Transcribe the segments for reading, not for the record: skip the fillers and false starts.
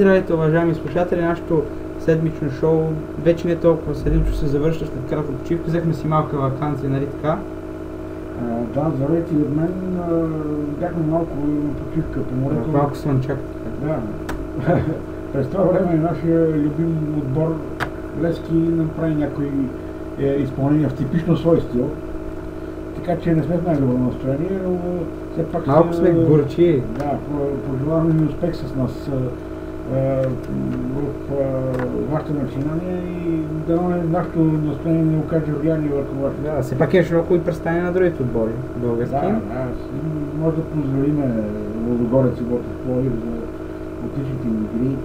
здравейте, уважаеми слушатели, нашето седмично шоу вече не е толкова седмично, се завършва след кратка почивка. Взехме си малка ваканция, нали така? Да, здравейте от мен. Бяхме малко на почивка по морето. Малко слънчак. Да. През това време нашия любим отбор Левски направи някои изпълнения в типично свой стил. Така че не сме в най-добро настроение, но все пак малко сме горчи. Да, пожелаваме ви успех с нас в вашето начинание и дано нашето настроение не окаже влияние върху вашето. Да, все пак е широко и представяне на другите отбори български. Да, може да поздравиме Лудогорец и Ботев Пловдив за отличните им игри,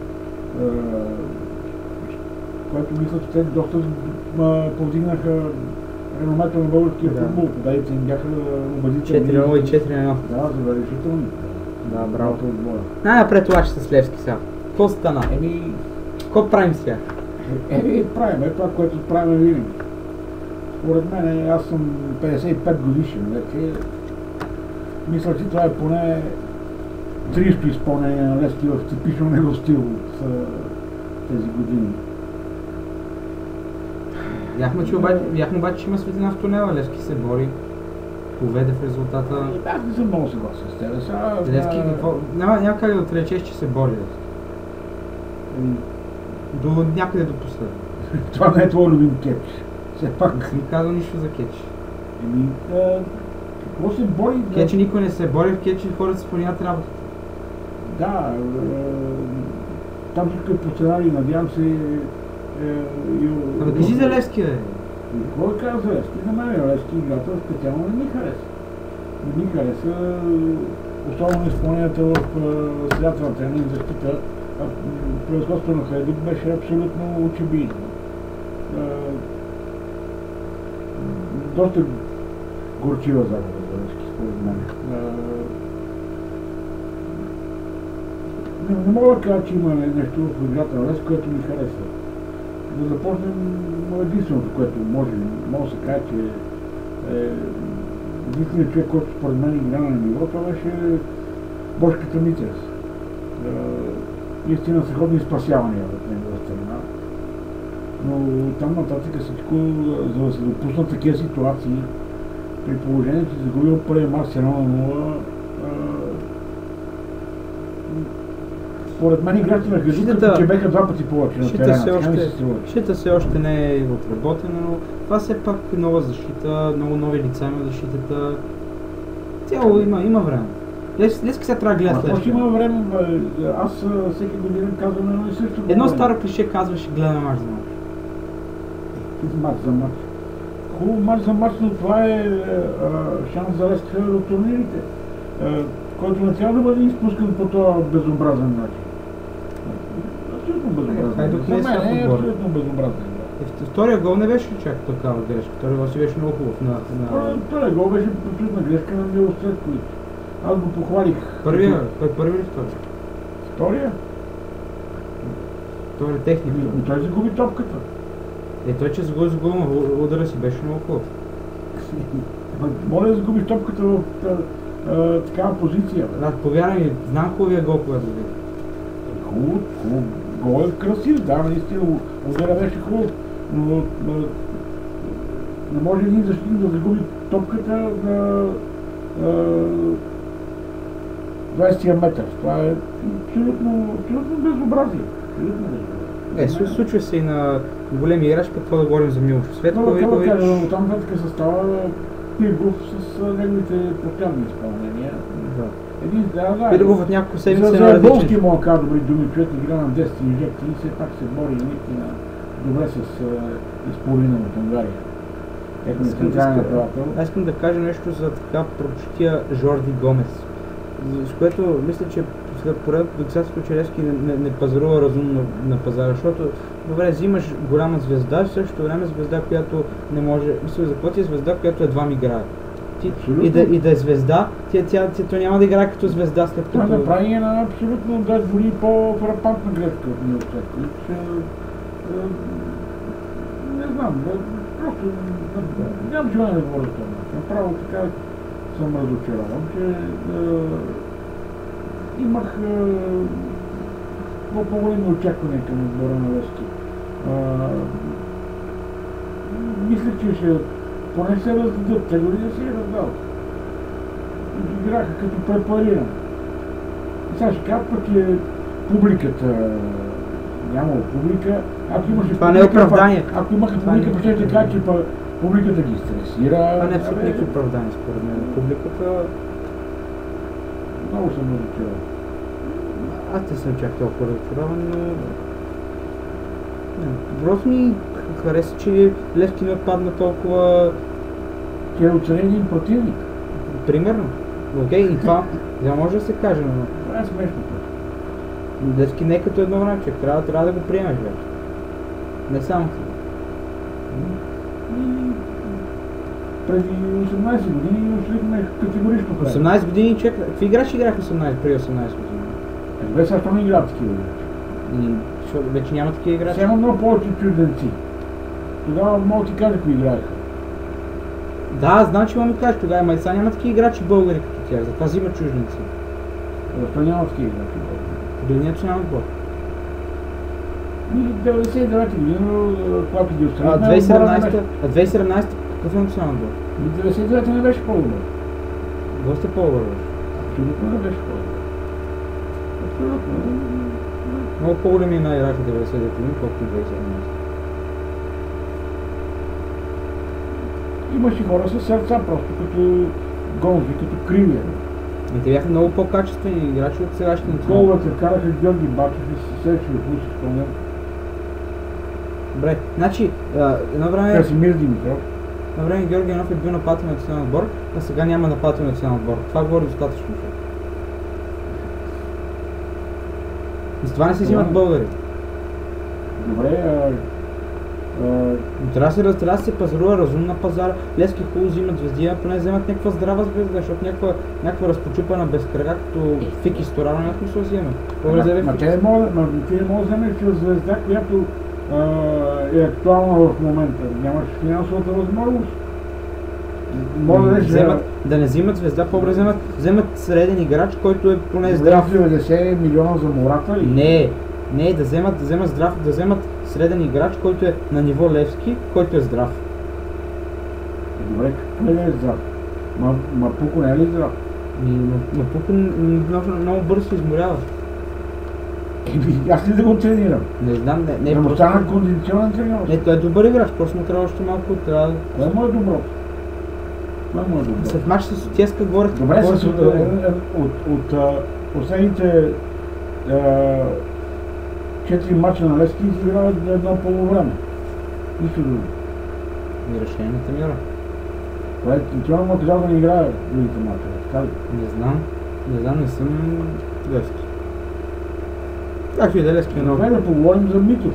което мисля, че те доста повдигнаха реномето на българския футбол. Победите им бяха убедителни. 4-0 и 4-1. Да, забележителни. Да, браво. Най-напред лачи с Левски сега. Какво стана? Какво правим сега? Правим това, което правим винаги. Според мен, аз съм 55 годишен вече. Мисля, че това е поне 30 изпълнение на Левски в типично него стил от тези години. Яхме обаче, че има светлина в тунела. Левски се бори, поведе в резултата. Аз не съм много съгласен с тебе. Левски какво? Няма как да отречеш, че се бори. До някъде до последно. Това не е твой любим кетч. Все пак. Не съм казал нищо за кетч. Какво се бори? Кетч никой не се бори, в кетч хората се планят работата. Да, там всичко е по сценарий, надявам се. Абе, кажи за Левски, бе. Какво да кажа за Левски? За мен Левски играта специално не ми хареса. Не ми хареса, особено изпълненията в средата на тренинг защита. Превъзходството на Хайдук беше абсолютно очевидно. Доста горчива загуба за Левски, според мен. Не мога да кажа, че има нещо в играта на Левски, което ми хареса. Да започнем единственото, което може да се каже, че единственият човек, който според мен игра на ниво, това беше Бошката Митес. Истина са ходни спасявания от негова страна. Но там нататък всичко, за да се допуснат такива ситуации, при положение, че загубил първия мач 1-0, според мен играчите на Хайдук, че беха два пъти повече на терена. Щита все още не е отработена, но това все пак е нова защита, много нови лица има защитата. Цяло има време. Левски сега трябва да гледа следващия. Още има време, аз всеки година казвам едно и също. Едно старо клише казваше гледаме мач за мач. Мач за мач. Хубаво мач за мач, но това е шанс за Левски от турнирите, който не трябва да бъде изпускан по този безобразен начин. Абсолютно безобразен. За мен е абсолютно безобразен. Втория гол не беше чак такава грешка. Втория гол си беше много хубав. Втория гол беше абсолютна грешка на Милош Цветкович. Аз го похвалих. Първи или втория? Втория? Втория техник. Той загуби топката. Той, че загуби с гол, удара си беше много хубав. Моля да загубиш топката в такава позиция. Да, повярвай ми, знам хубавия гол, когато го видя. Хубав, гол е красив, да, наистина, удара беше хубав, но не може един защитник да загуби топката на 20-тия метър. Това е абсолютно безобразие. Случва се и на големи играчи, какво да говорим за Милош Цветкович. Но там нататък състава Пиргов с неговите постоянни изпълнения. Пиргов от няколко седмици за Волски мога кажа добри думи, човек игра на 10 инжекции и все пак се бори наистина добре с изполовина от Унгария. Аз искам да кажа нещо за така прочутия Жорди Гомес, с което мисля, че след поредното доказателство, че Левски не пазарува разумно на пазара, защото добре, взимаш голяма звезда, в същото време звезда, която не може, мисля, за какво ти е звезда, която едва ми играе. И да е звезда, той няма да играе като звезда след като... Това направи една абсолютно дори по-фрапантна грешка от Милош Цветкович. Не знам, просто нямам желание да говоря това. Направо така съм разочарован, че имах по-големи очаквания към отбора на Левски. Мисля, че ще поне се раздадат. Те дори да се раздават. Играха като препариран. Сега ще кажа пък публиката. Нямало публика. Ако имаше това не е оправдание. Ако имаха публика, ще да кажа, че публиката ги стресира. Това не е абсолютно никакво оправдание според мен. Публиката... Много съм разочарован. Аз не съм чак толкова разочарован, но... Просто ми хареса, че Левски не отпадна толкова... Че е оценен противник. Примерно. Окей, и това не може да се каже, но... Това е смешно. Левски не е като едно враче, трябва да го приемеш вече. Не само ти. Преди 18 години ошлихме категорично край. 18 години чека. Какви играчи играха 18 преди 18 години? Бе, защо не играят такива играчи? Защото вече няма такива играчи. Сега има много повече чужденци. Тогава мога ти кажа, кои играеха. Да, знам, че мога ми кажеш тогава, но сега няма такива играчи българи като тях, затова взимат чужденци. Защо няма такива играчи българи? Дори не национален отбор. 99 година, когато ги А останахме... 2017 какъв е национален отбор? 99 не беше по-добър. Доста по-добър. Абсолютно не беше по-добър. Абсолютно. Много по-големи на Ирак 99 години, колкото 2017. Имаше хора с сърца, просто като гонзи, като кривия. И те бяха много по-качествени играчи от сегашните национални. Головете караха Георги Бачев и се Филипов, спомням. Добре, значи, едно време... Красимир Димитров. На време Георги Янов е бил нападател на национален отбор, а сега няма нападател на национален отбор. Това говори достатъчно. И с това не се взимат българи. Добре, Трябва да се пазарува разумно на пазара. Левски хубаво взимат звезди, а поне вземат някаква здрава звезда, защото някаква разпочупана без кръга, като Фики Сторано, някакво се вземе. Ма ти не мога да вземеш звезда, която е актуална в момента. Нямаш финансовата възможност. Да не взимат звезда, по-добре вземат среден играч, който е поне здрав. 90 милиона за мората ли? Не, да вземат среден играч, който е на ниво Левски, който е здрав. Добре, кой не е здрав? Пуко не е ли здрав? Пуко много бързо се изморява. Аз ли да го тренирам? Не знам, не. Да му стана кондиционен тренер? Не, той е добър играч, просто му трябва още малко. Кое му е добро? След матч с Отеска говорих. Добре, от последните 4 мача на Левски изиграват едно полувреме. Нищо друго. И решение на тренера. Това му трябва да не играе другите мача, така ли? Не знам, не съм Левски. Както и да е Левски много. Добре, да поговорим за Митов,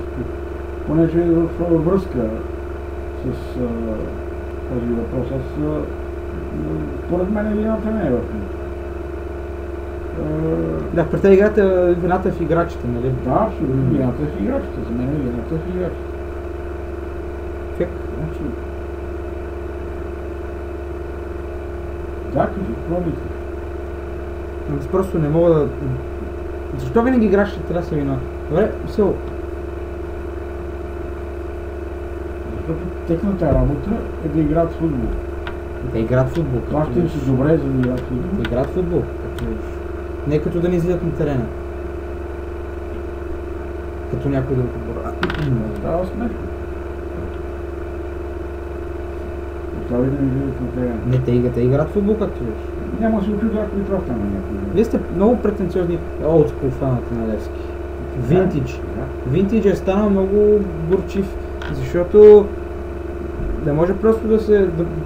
понеже е в връзка с този въпрос. Според мен вината не е в Митов. Да, при тази играта вината е в играчите, нали? Да, абсолютно. Вината е в играчите. За мен вината е в играчите. Значи... Да, кажи, какво мислиш? Аз просто не мога да... Защо винаги играчите трябва да са виновни? Добре, все... Защото техната работа е да играят футбол. Те играят футбол. Това ще им се добре, за да играят футбол. Те играят футбол. Не като да не излизат на терена. Като някой друг отбор. Става смешно. Остави да не излизат на терена. Не, те играят футбол, както виж. Няма да се очуди, ако и това стане някой. Вие сте много претенциозни олдскул фаната на Левски. Винтидж. Винтидж е станал много горчив, защото не може просто да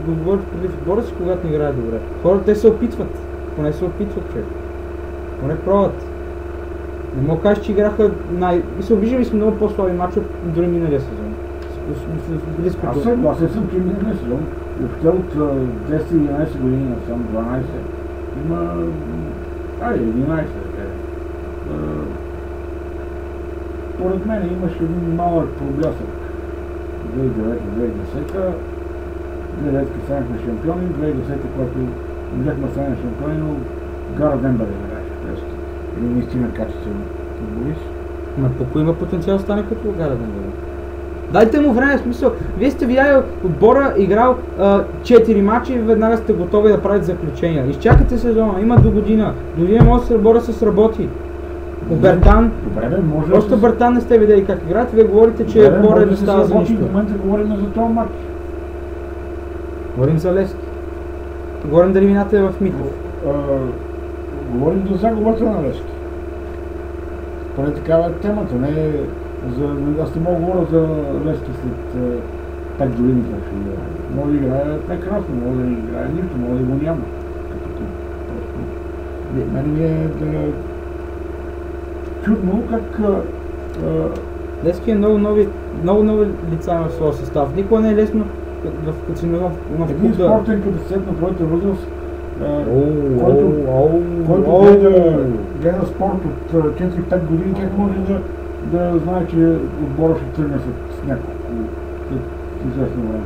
говорят против отбора си, когато не играят добре. Хората те се опитват. Поне се опитват, човек. Поне пробват. Не мога да кажеш, че играха виждали сме много по-слаби мачове дори миналия сезон. Аз съгласен съм, че миналия сезон, въобще от 211 години на само 12, има... 11 да кажем. Поред мен имаше един малък проблясък. 2009-2010, 2009 станахме шампиони, 2010, когато бяхме станали шампиони, но Гара Дембер играеше. Един наистина качествен футболист. Ма Поко има потенциал да стане като Галя Дангова. Дайте му време, в смисъл. Вие сте видяли отбора, играл 4 мача и веднага сте готови да правите заключения. Изчакайте сезона, има до година. До година може да се отбора се сработи. Бертан, Добре, може просто Бертан не сте видели как играят, вие говорите, че отбора не става за нищо. В момента говорим за този матч. Говорим за Левски. Говорим дали вината е в Митов. Говорим за загубата на Левски. Поне такава е темата, не е за... Аз не мога да говоря за Левски след 5 години как ще играе. Може да играе прекрасно, може да не играе нищо, може да го няма. Мен ми е чудно как... Левски е много нови лица има в своя състав. Никога не е лесно като си нова в един клуб да... спортен капацитет на твоята възраст, който гледа спорт от 4-5 години, как може да знае, че отбора ще тръгне с няколко известно време?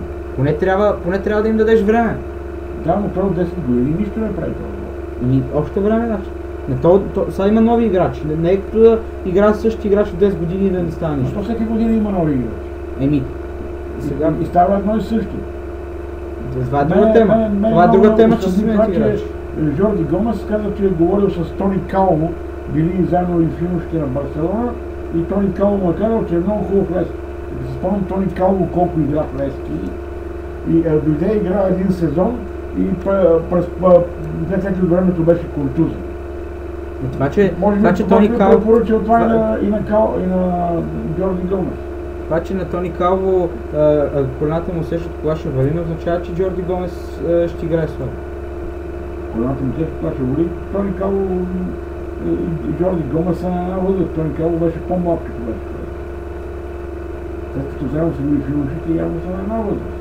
Поне трябва да им дадеш време. Да, но това от 10 години нищо не прави това. И още време, значи. Сега има нови играчи. Не е като да игра същи играч от 10 години и да не стане нищо. Но всеки година има нови играчи. Сега... И става едно и също. Това е друга тема. Това е друга тема, че си сменят играчи. Жорди Гомес каза, че е говорил с Тони Калво, били заедно и в юношите на Барселона, и Тони Калво му е казал, че е много хубав Левски. Да се спомням Тони Калво колко игра в Левски. И дойде игра един сезон и през 2 трети от времето беше контузен. Това, че Тони Калво... препоръчал това и на Жорди Гомес. Това, че на Тони Калво колената му усещат кога ще вали, не означава, че Жорди Гомес ще играе слабо. Колената му усещат кога ще вали. Тони Калво и Жорди Гомес са на една възраст. Тони Калво беше по-млад като беше. След като заедно са били в юношите, явно са на една възраст.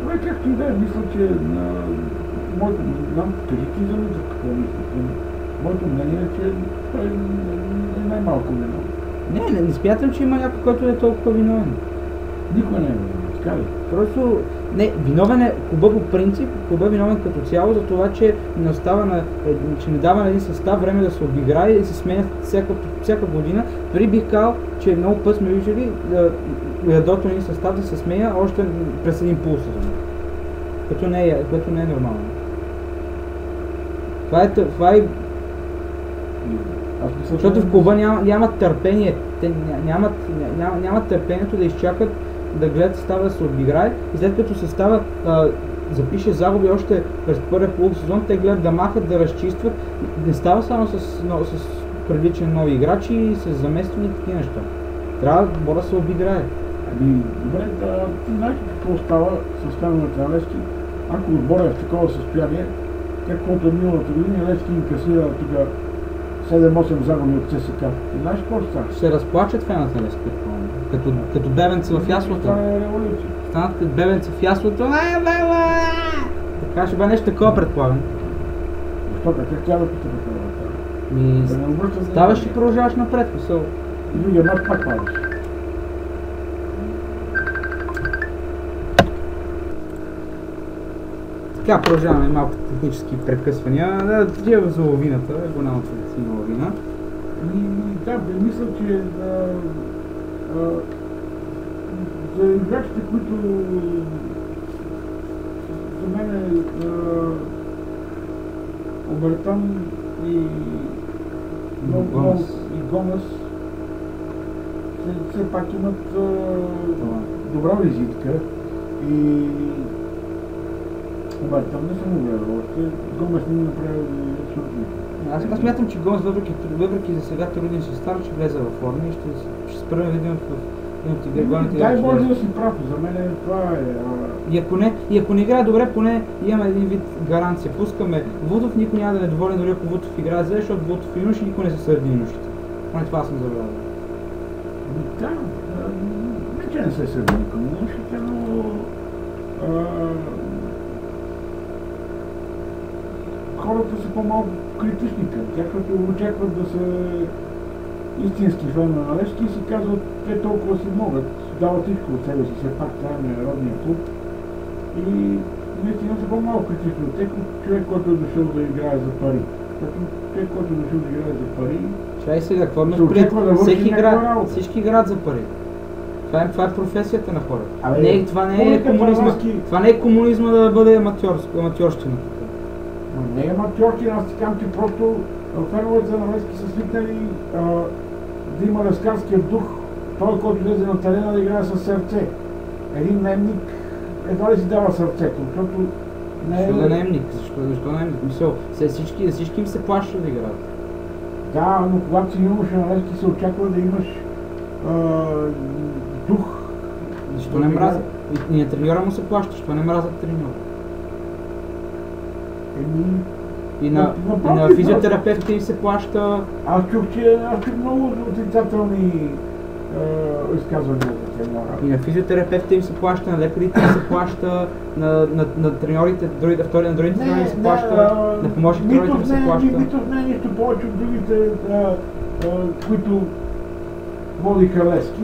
Но и както и да е, мисля, че моето, кажи ти за Митов какво мислиш. Моето мнение е, че той е най-малко виновен. Не смятам, че има някой, който е толкова виновен. Никой не е виновен, така ли? Просто, виновен е клуба по принцип, клуба е виновен като цяло за това, че не дава на един състав време да се обиграе и се сменя всяка година. Дори бих казал, че много път сме виждали редовно един състав да се сменя още през един полусезон. Което не е нормално. Това е защото в клуба нямат търпение. Те нямат търпението да изчакат да гледат състава да се обиграе и след като състава запише загуби още през първия полусезон, те гледат да махат, да разчистват. Не става само с привличане нови играчи и с замествани такива неща. Трябва да се обиграе. Добре, ти знаеш какво става с феновете на Левски? Ако отбора е в такова състояние, каквото е миналата година, Левски инкасира тук 7-8 загуби от ЦСКА. Ти знаеш какво ще стане? Ще се разплачат феновете на Левски, като бебенца в яслото. Това е революция. Станат като бебенца в яслото. Така ще бъде нещо такова, предполагам. Защо? Как тя да пита това? Ставаш и продължаваш напред, посъл. И другия мач пак падаш. Така, продължаваме малко технически прекъсвания. Да отидем за лавината, голямата сина лавина. Да, мисля, че за играчите, които за мен Обертан и Гомес все пак имат добра визитка и Обертан не съм гледал още, Гомес не ми направи абсолютно. Аз смятам, че Гомес въпреки за сега труден ще стане, ще влезе във форма и ще спрем един от игралните. Дай Боже да си прав, за мен това е... И ако не играе добре, поне имаме един вид гаранция. Пускаме Вудов, никой няма да е доволен, дори ако Вудов играе зле, защото Вудов и юноши, никой не се сърди юношите. Поне това съм забравил. Да, не че не се сърди никой юношите, но... хората са по-малко критични към тях, защото очакват да са истински фенове на Левски и си казват, те толкова си могат, дават всичко от себе си, все пак това е международния клуб и наистина са по-малко критични от тях, от човек, който е дошъл да играе за пари. Човек, който дошъл да играе за пари, Чай сега, какво имаш се очаква да пред? върши Всеки някаква град, работа. всички играят за пари. Това е професията на хората. Абе, Това не е публика комунизма. Първански- Това не е комунизма да бъде аматьорщина. Но не е аматьорки, аз ти казвам, че просто феновете на Левски са свикнали да има левскарския дух. Той, който влезе на терена да играе със сърце. Един наемник едва ли си дава сърцето, защото не е... Защо да е наемник? Защо наемник? Мисъл, всички им се плащат да играят. Да, но когато си юноша на Левски се очаква да имаш дух. Защо не мразят? И на треньора му се плаща, защо не мразят треньора? Еми, И на физиотерапевтите им се плаща. аз чух много отрицателни изказвания за треньора. И на физиотерапевтите им се плаща, на лекарите им се плаща, на треньорите, на другите треньори им се плаща, на помощник треньорите им се плаща. Митов не е нищо повече от другите, които водиха Левски.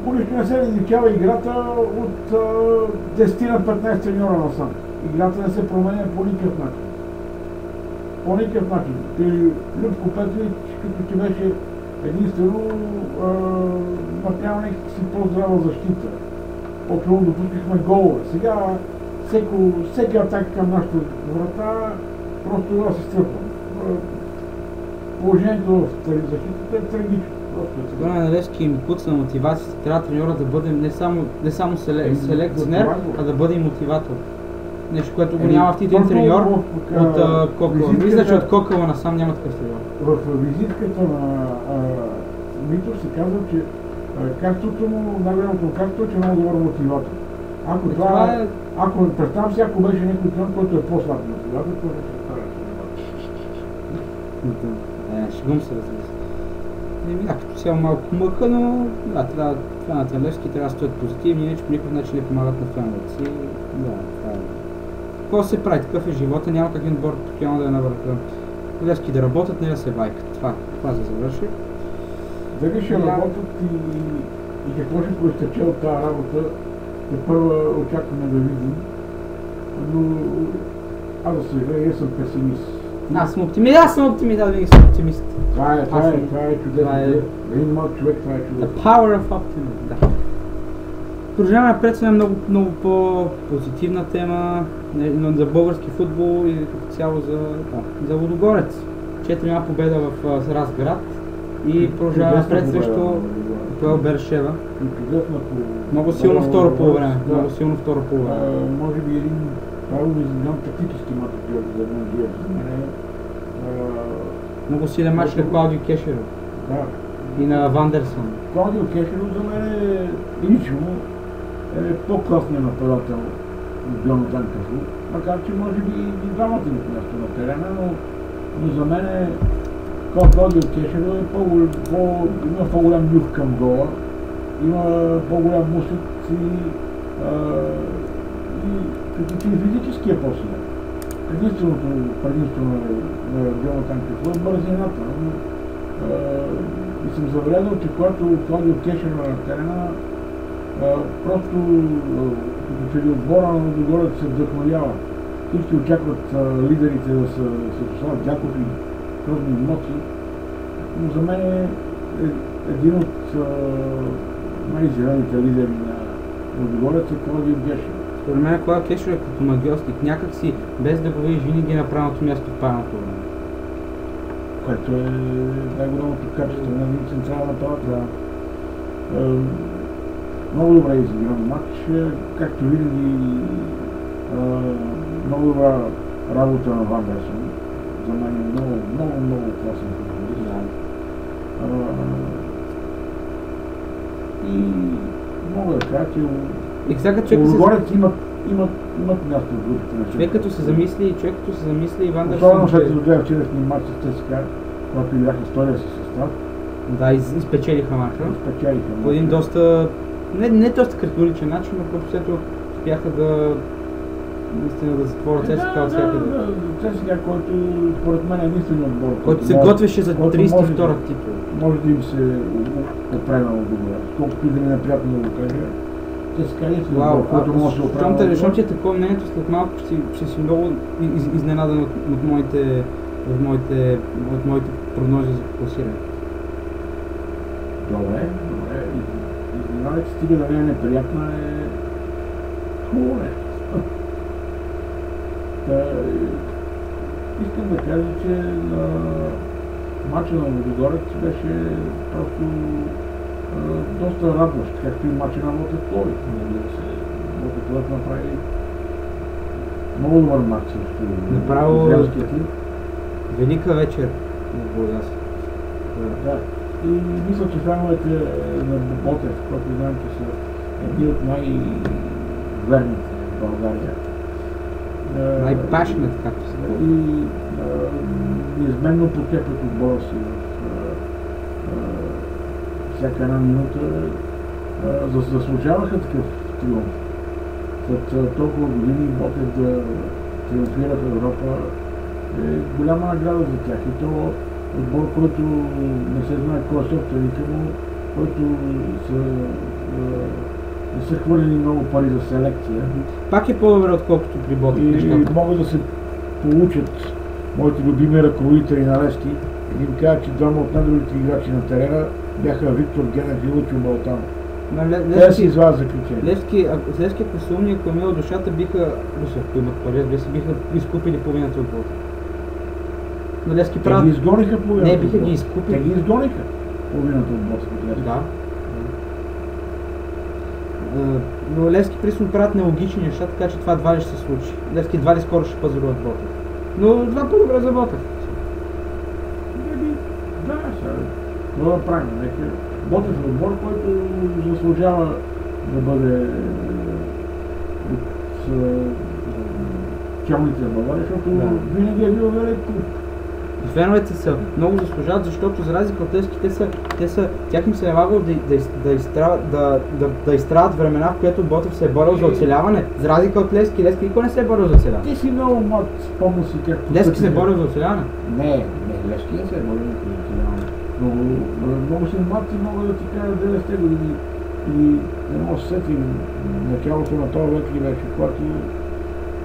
По нищо не се различава играта от 10 на 15 треньора насам. Играта не се променя по никакъв начин. По никакъв начин. При Любко Петрович, като че беше единствено направил някакси по-здрава защита. По-трудно допускахме голове. Сега всеки атак към нашата врата просто аз се стръпвам. Положението в защитата е трагично. Тогава на Левски им пуцна мотивацията, трябва треньора да бъде не само селекционер, а да бъде и мотиватор. Нещо, което го няма в титлен треньор от Кокова. Мисля, че от Кокова насам няма такъв треньор. В визитката на Митов се казва, че качеството му, най-голямото качество е, че е много добър мотиватор. Ако представям си, ако беше някой треньор, който е по-слаб мотиватор, то ще се стара. Шегум се, разбира се. Като цяло малко мъка, но трябва на Левски трябва да стоят позитивни, иначе по никакъв начин не помагат на феновете си. Това е. Какво се прави? Такъв е живота, няма как един отбор постоянно да е на върха. Левски да работят, не да се вайкат. Това за завърши. Дали ще работят и какво ще проистече от тази работа, те първа очакваме да видим. Но аз да се играя, съм песимист. Аз съм оптимист, да винаги съм оптимист. Това е чудесно. Един млад човек, това е чудесно. The power of optimism, да. Продължаваме напред с една много по-позитивна тема за български футбол и като цяло за Лудогорец. 4-0 победа в Разград и продължаваме напред срещу Бершева. Много силно второ полувреме. Може би един правилно изгледан тактически мач за Георги за мен. Много силен мач на Клаудио Кешеро. Да. И на Вандерсон. Клаудио Кешеро за мен лично е по-класният нападател от Бьорн Данкъсъл, макар че може би и двамата имат място на терена, но за мен Клаудио Кешеро има по-голям нюх към гола, има по-голям мусък и като че физически е по-силен. Единственото предимство на Бьорн Данкъсъл е бързината. И съм забелязал, че когато Клаудио Кешеро на терена, просто като че ли отбора на Лудогорец се вдъхновява. Всички очакват лидерите да са Светослав Дяков и Кръвни емоции, но за мен е един от най-зелените лидери на Лудогорец е Клаудио Кешеро. Според мен Клаудио Кешеро е като магиостик, някак си без да го видиш винаги на правилното място в правилното време. Което е най-голямото качество на един централен нападател. Много добре изигран матч, както винаги много добра работа на Вандерсон. За мен е много класен футболист. И мога да кажа, че Лудогорец имат място в групите. Човек като се замисли и Вандерсон... Особено след като гледа вчерашния матч с ЦСКА, когато играха втория си състав. Да, изпечелиха матча. По един доста... Не доста категоричен начин, но просто след това успяха наистина да затворят ЦСКА от всякъде. ЦСКА, който според мен е единственият отбор. Който се готвеше за 32 титул. Може да им се оправи много добре. Колкото и да ми е неприятно да го кажа. ЦСКА е единственият отбор, който може да се оправи. Защото е такова мнението, след малко ще си много изненадан от моите от моите прогнози за класиране. Добре. Изненадайте, стига да не е неприятна, е хубаво нещо. Искам да кажа, че матча на Лудогорец беше просто доста радващ, както и матча на Ботев Пловдив. Ботев Пловдив направи много добър матч срещу Направо израелския тим. велика вечер в Бургас. Да. И мисля, че феновете на Ботев, които знаем, че са едни от най-верните в България. Най-пашнат, както се казва. И неизменно подкрепят отбора си всяка една минута. Заслужаваха такъв триумф. След толкова години Ботев да триумфира в Европа е голяма награда за тях. И то отбор, който не се знае кой е собственика му, който не са хвърлени много пари за селекция. Пак е по-добре, отколкото при Ботев. И могат да се получат моите любими ръководители на Левски и им кажат, че двама от най-добрите играчи на терена бяха Виктор Генев и Лучо Балтанов. Те си извадят заключение. Левски, ако са умни, ако имел душата, биха имат пари, биха изкупили половината от Ботев. Но Левски Те ги изгониха половината. Не, биха ги изкупили. Те ги изгониха половината от Ботев. Да. Но Левски присно правят нелогични неща, така че това едва ли ще се случи. Левски едва ли скоро ще пазаруват Ботев. Но това по-добре за Ботев. Да, сега. Това правим. Ботев е отбор, който заслужава да бъде от челните в България, защото винаги е бил велик клуб. Феновете са много заслужават, защото за разлика от Левски, тях им се е налагало да изстрадат времена, в които Ботев се е борил за оцеляване. За разлика от Левски, Левски никой не се е борил за оцеляване. Ти си много млад, спомня си както... Левски се е борил за оцеляване? Не, Левски не се е борил за оцеляване. Много си млад и мога да ти кажа 90-те години. И не мога да се сетим началото на този век ли беше, когато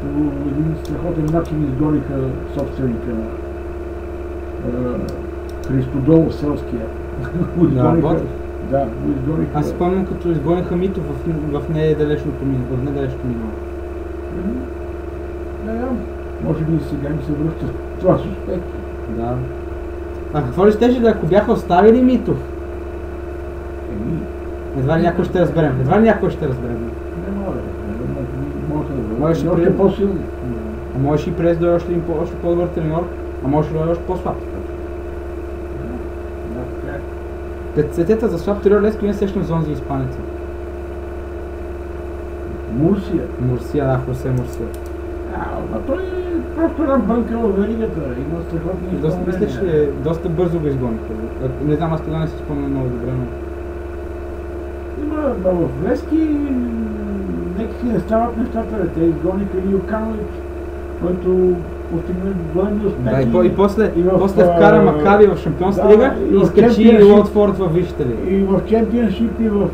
по един страхотен начин изгониха собственика на Христодол селския. Да, Ботев. Да, го изгониха. Аз спомням, като изгониха Митов в недалечното минало. Може би и сега им се връща това с успех. Да. А какво ли щеше да, ако бяха оставили Митов? Едва ли някой ще разберем. Не мога да разберем. Може да още по-силни. А можеш и през да е още по-добър треньор, а може да е още по-слаб. Като цветета за слаб треньор, Левски не сещам за онзи испанеца. Мурсия, да, Хосе Мурсия. А той е просто една банка в веригата, има страхотни изпълнения. Мисля, че доста бързо го изгониха. Не знам, аз тогава не си спомням много добре, но... Има, в Левски някакси не стават нещата, те изгониха и Юканович, който постигна големи успехи. Да, и после вкара Макаби в Шампионска лига и изкачи Уотфорд във висшата лига. И в Чемпионшип, и в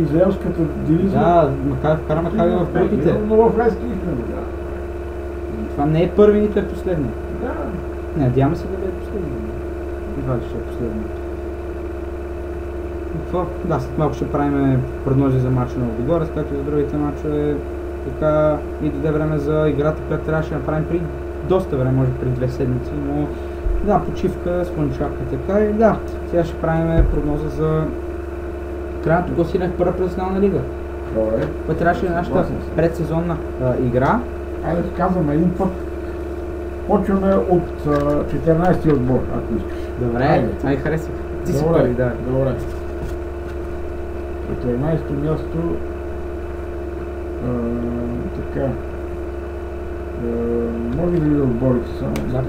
израелската дивизия. Да, вкара Макаби в групите. Но в Левски не го. Това не е първи, нито е последния. Да. Не, надяваме се да бъде последния. Едва ли ще е последния. Какво? Да, след малко ще правим прогнози за матча на Лудогорец, както и за другите матчове. Така и дойде време за играта, която трябваше да направим при доста време, може при 2 седмици, но да, почивка, слънчака, така и да. Сега ще правим прогноза за крайното класиране в първа професионална лига. Добре. Това трябваше нашата предсезонна игра. Айде да казваме един път. Почваме от 14-ти отбор, ако искаш. Добре, ай харесвах. Ти си първи, да. Добре. 14-то място така. Може ли да отборите само? Да.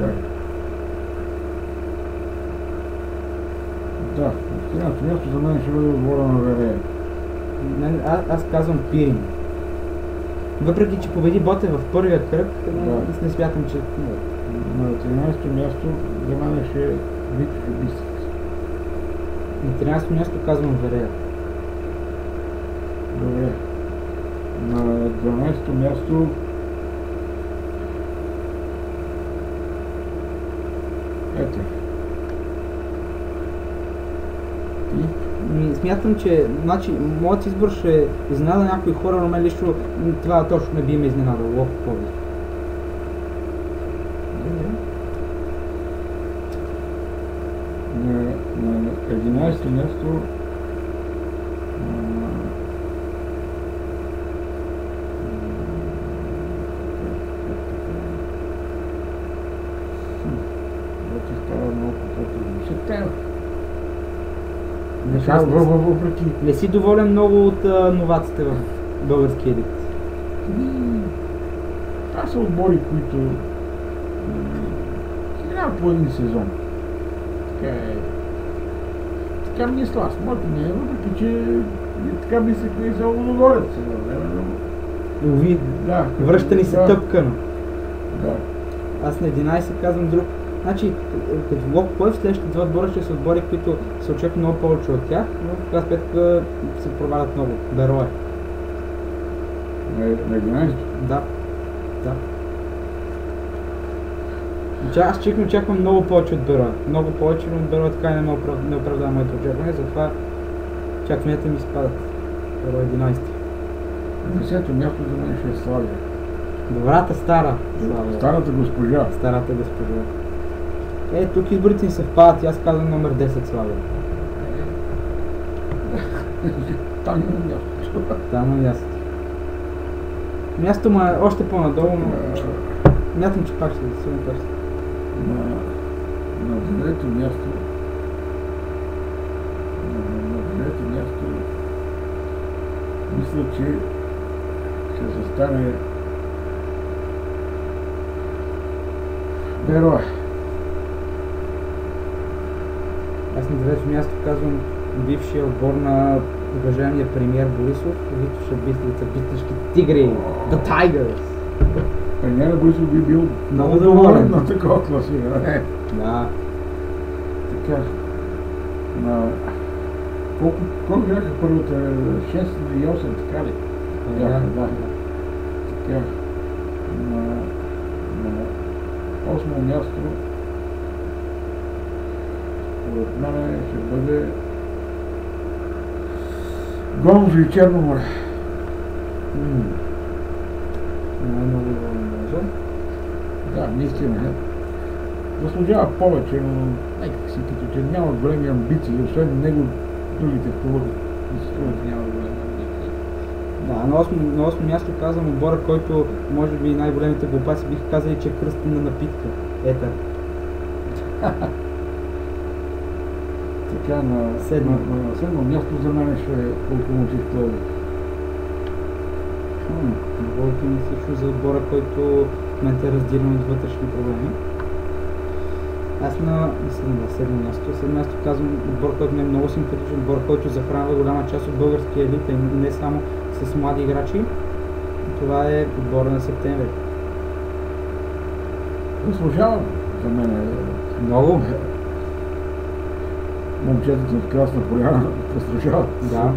Да, 14-то място за мен ще бъде отбора на Верея. Аз казвам Пирин. Въпреки, че победи Ботев в първия кръг, не смятам, че... На 13-то място за мен ще е Витош и Бистрец. На 13-то място казвам Верея. Добре. На 12-то място Ето. Смятам, че моят избор ще изненада някои хора, но мен лично това точно не би ме изненадало. Локо Пловдив. На 11-то място вече става много по-трудно. Въпреки... Не си доволен много от новаците в български елит? Това са отбори, които играят по един сезон. Така ми е сласт. Моето не е, въпреки че така мислехме и за Лудогорец. Уви, да, връща ни се тъпкано. Да. Аз на 11 казвам друг. Значи, като Локо Пловдив, следващите два отбора ще са отбори, които се очаква много повече от тях, но в крайна сметка се провалят много. Берое. На 11? Да. Аз очаквам много повече от Берое. Много повече, но Берое така и не оправдава моето очакване, затова очакванията ми спадат. Берое 11. На 10-то място за мен ще е Славия. Добрата стара Славия. Старата госпожа. Старата госпожа. Тук изборите ни съвпадат и аз казвам номер 10 Славия. Там има място. Там има място. Място му е още по-надолу, но мятам, че пак ще да се напърся. На 9-то място мисля, че ще застане Берое. Аз на 9-то място казвам бившия отбор на уважаемия премиер Борисов, Витоша Бистърски тигри, The Tigers. Премиера Борисов би бил много доволен на такова класиране. Да. Така. Колко бяха първата? 6 и 8, така ли? Да. Така. На 8 място според мен ще бъде Гомов и Черно море. Много може. Да, наистина. Заслужава повече, но си като че няма големи амбиции, освен него другите клубове няма големи амбиции. Да, на 8 място казвам отбора, който може би най-големите глупаци бих казали, че е кръстена напитка. Етър. Така, на 7 място за мен ще е Локомотив Пловдив. Говорите ми също за отбора, който в момента е разделен от вътрешни проблеми. Аз на 7 място. 7 място казвам отбор, който ми е много симпатичен, отбор, който захранва голяма част от българския елит, и не само с млади играчи. Това е отбора на Септември. Заслужава за мен. Много. Момчетата от Красна Поляна заслужават. Да.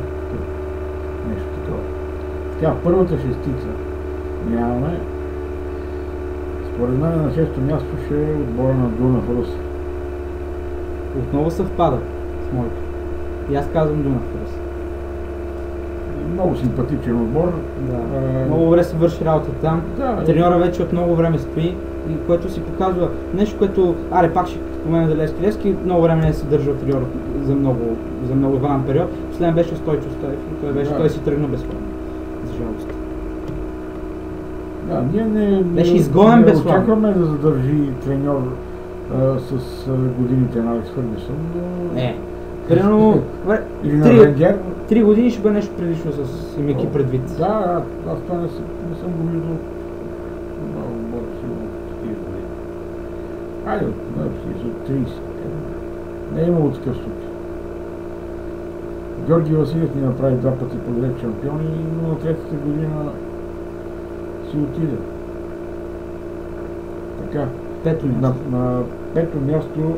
Нещо такова. Така, първата шестица нямаме. Според мен на 6-то място ще е отбора на Дунав Русе. Отново съвпада с моето. И аз казвам Дунав Русе. Много симпатичен отбор. Да. Много добре се върши работа там. Да, треньора вече от много време стои, и което си показва нещо, което пак ще спомена за Левски, много време не се държа от треньор за много голям период. Последен беше Стойчо Стоев. Той си тръгна безплатно. За жалост. Да, ние беше изгонен безплатно. Очакваме да задържи треньор с годините на Алекс Фъргюсън. Не. Примерно, 3 години ще бъде нещо прилично с имайки предвид. Да, аз това не съм го виждал много отбора сигурно такива години. Хайде, от 30. Не е имало такъв случай. Георги Василев ни направи 2 пъти подред шампиони, но на третата година си отиде. Така. Пето място. На пето място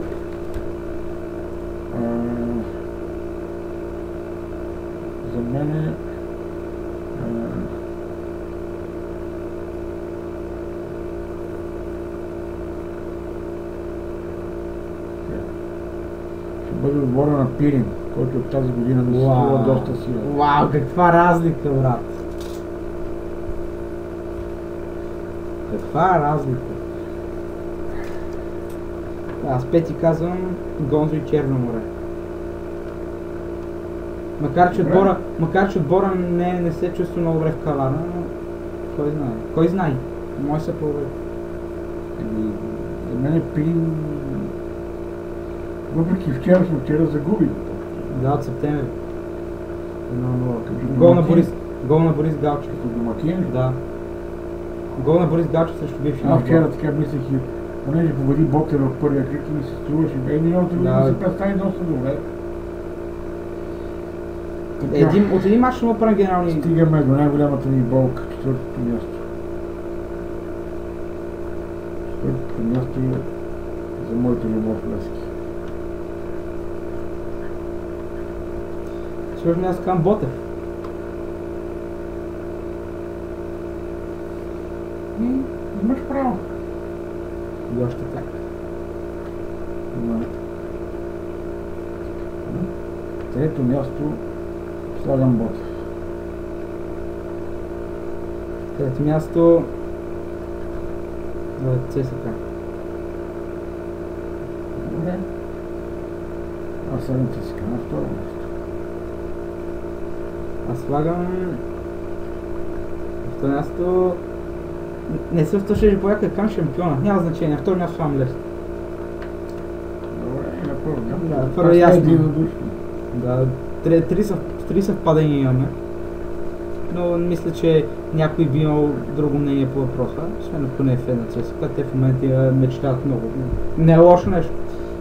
за мен е ще бъде отбора на Пирин, който от тази година ми се струва доста силен. Вау, каква разлика, брат! Каква разлика? Аз Пети казвам Гонзо и Черно море. Макар че отбора не се чувства много добре в Кавана, но кой знае. Кой знае? Може се провери. За мен Пирин, въпреки вчера загуби. Да, от септември. 1-0. Гол на Борис Галчев. Като домакин? Да. Гол на Борис Галчев срещу бивши. Аз вчера така мислех и понеже победи Ботер в първия крик и ми се струваше. Миналата година се представи доста добре. От един мач ще направим генерални... Стигаме до най-голямата ни болка, четвъртото място. Четвъртото място е за моята любов Лески. Сигурно аз казвам Ботев. Имаш право. И още так. Трето място слагам Ботев. Трето място... ЦСКА. Добре. Аз слагам ЦСКА на второ място. Аз слагам... На второ място... Не се втършеше по някакъв към шампиона. Няма значение. На второ място слагам Левски. Добре, и на първо място. Да, първо ясно. Единодушно. Да, три съвпадения имаме. Но мисля, че някой би имал друго мнение по въпроса. Освен ако не е фен на ЦСКА, те в момента мечтаят много. Не е лошо нещо.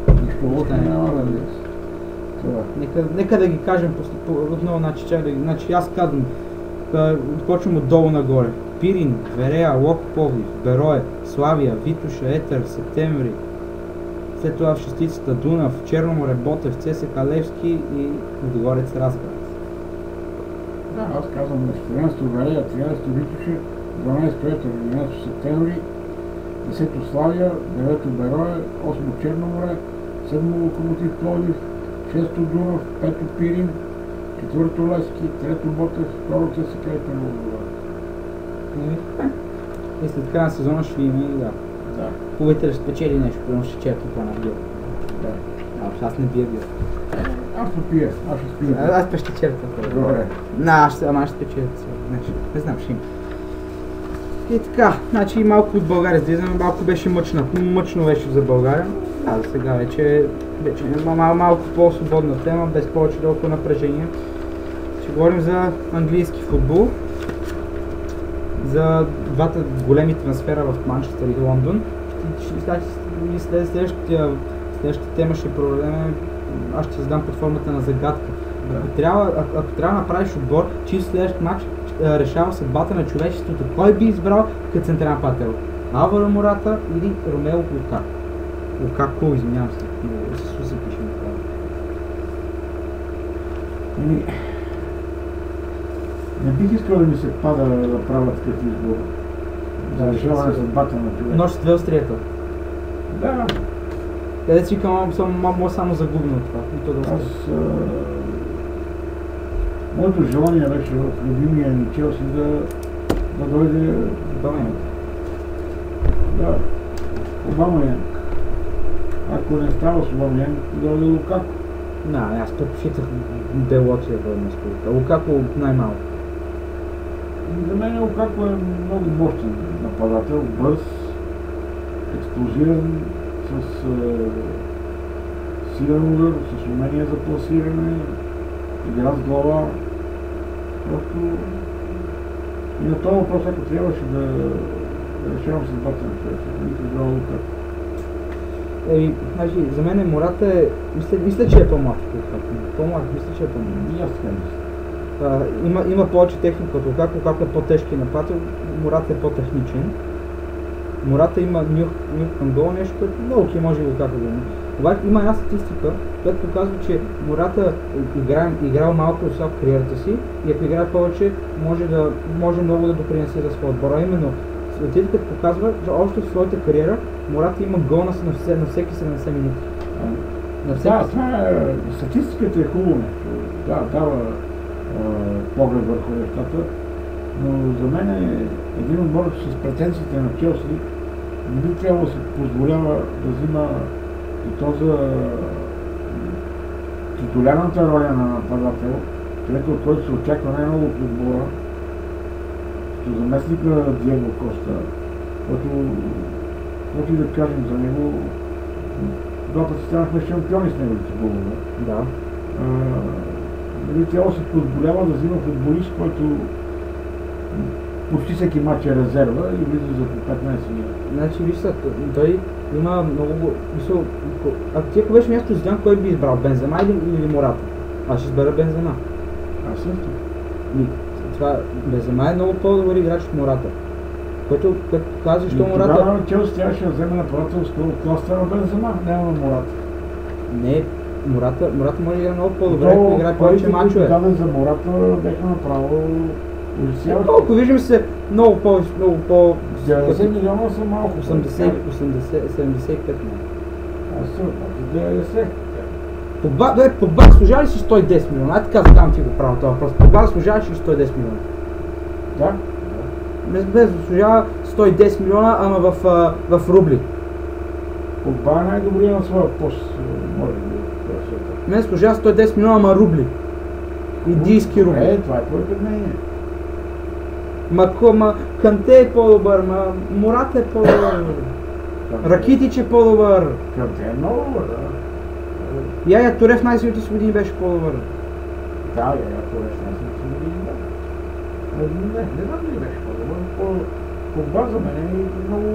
Нищо лошо няма да лез. Нека да ги кажем отново, значи аз казвам, почвам отдолу нагоре. Пирин, Верея, Лок Пловдив, Берое, Славия, Витоша, Етър, Септември. След това в шестицата Дунав, Черно море, Ботев, ЦСКА, Левски и Лудогорец, Разград. Да, аз казвам на 14-то Верея, 13-то Витоша, 12-то Етър, 11-то Септември, 10-то Славия, 9-то Берое, 8-то Черно море, 7-то Локомотив Пловдив, 6-то Дунав, 5-то Пирин, 4-то Левски, 3-то Ботев, 2-то ЦСКА и 1-то Лудогорец. И след края на сезона ще има и да. Хубавите да спечели нещо, но ще черпи по-набил. Да. Аз не бия бил. Аз ще пия, аз ще спия. Аз пе ще черпя. Добре. Аз ще спечеля. Не знам, ще има. И така, значи малко от България излизаме, малко беше мъчно беше за България. А сега вече е малко по-свободна тема, без повече толкова напрежение. Ще говорим за английски футбол. За двата големи трансфера в Манчестър и Лондон. И следващата тема ще проведем, аз ще задам под формата на загадка. Ако трябва да направиш отбор, чист следващ матч решава съдбата на човечеството, кой би избрал като централен нападател? Алваро Мората или Ромело Лукако? Лукако, извинявам се, но с Суси пише направо. Не бих искал да ми се пада да правя такъв избор. За решаване съдбата на човек. Нощ с две острията. Да. Къде си викам, само загубим от това. И то да моето желание беше в любимия ни Челси да дойде Обамейнг. Да. Обамейнг. Ако не става с Обамейнг, да дойде Лукако. Аз предпочитах Белоти да бъде на столика. Лукако най-малко. За мен Лукако е много мощен нападател, бърз, експлозивен, с силен удар, с умение за пласиране, игра с глава. Просто и на този въпрос, ако трябваше да решавам съдбата на човека, бих избрал Лукако. Значи, за мен Мората е... Мисля, че е по-млад от Лукако. По-млад, мисля, че е по-млад. И аз така мисля. Има повече техника от Лукако е по-тежки нападател, Мората е по-техничен. Мората има нюх към гол, нещо, което много окей може и Лукако да има. Обаче има една статистика, която показва, че Мората играл малко в кариерата си и ако играе повече, може много да допринесе за своя отбор. Именно статистиката показва, че още в своята кариера Мората има гол на всеки 70 минути. На всеки Да, това е, статистиката е хубаво нещо. Да, дава поглед върху нещата, но за мен един отбор с претенциите на Челси не би трябвало да се позволява да взима и то за титулярната роля на нападател, човека, от който се очаква най-много от отбора, като заместник на Диего Коста, който, каквото и да кажем за него, два пъти станахме шампиони с неговите голове. Да. Тяло се позволява да взима футболист, който почти всеки матч е резерва и влиза за по 15 минути. Значи, виж са, той има много... Мисъл, ако беше място Зидан, кой би избрал? Бензема или Мората? Аз ще избера Бензема. Аз също. Това, Бензема е много по-добър играч от Мората. Който казва, що Мората... Тогава Челси трябваше да вземе нападателство от класа на Бензема, няма на Мората. Не, Мората може да играе много по-добре, ако играе повече мачове. Даден за Мората бяха направо ужасяващи. Колко виждаме се много по... 90 милиона са малко. 80, 75 милиона. Аз съм, 90. Погба служава ли си 110 милиона? Ай така задам ти го право това въпрос. Погба служава ли си 110 милиона? Да. Без заслужава 110 милиона, ама в рубли. Погба е най-добрия на своя пост, може би. Мен служава 110 милиона, ама рубли. Индийски рубли. Това е твоето мнение. Канте е по-добър, Мората е по-добър. Ракитич е по-добър. Канте е много добър, да. Яя Торе в най-силните си години беше по-добър. Да, Яя Торе в най-силните си години, да. Не знам дали беше по-добър. Погба за мен е много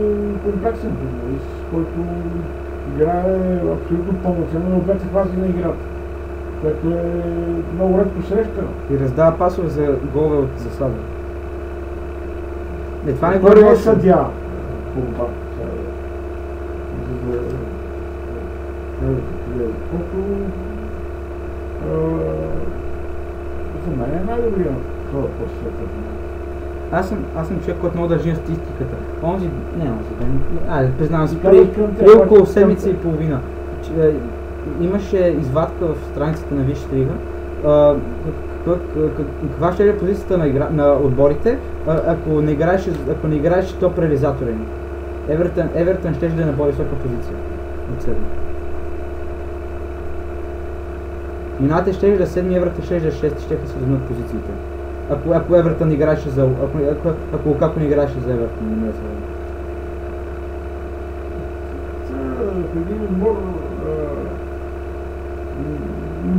комплексен футболист, който играе абсолютно пълноценно в двете фази на играта, което е много редко срещано. И раздава пасове за голове от засада. Това не Той говори е съдия. Погба. За мен е най-добрия това по света. Аз съм човек, който много държи на статистиката. Признавам си, при около седмица и половина имаше извадка в страницата на Висшата лига. Каква ще е позицията на отборите, ако не играеше топ реализатора им? Евертън ще да е на по-висока позиция от седми. Юнайтед ще да седми, Евертън ще да 6, ще се вземат позициите. Ако Евертън играеше за... Ако Лукако не играеше за Евертън, не е сега. В един отбор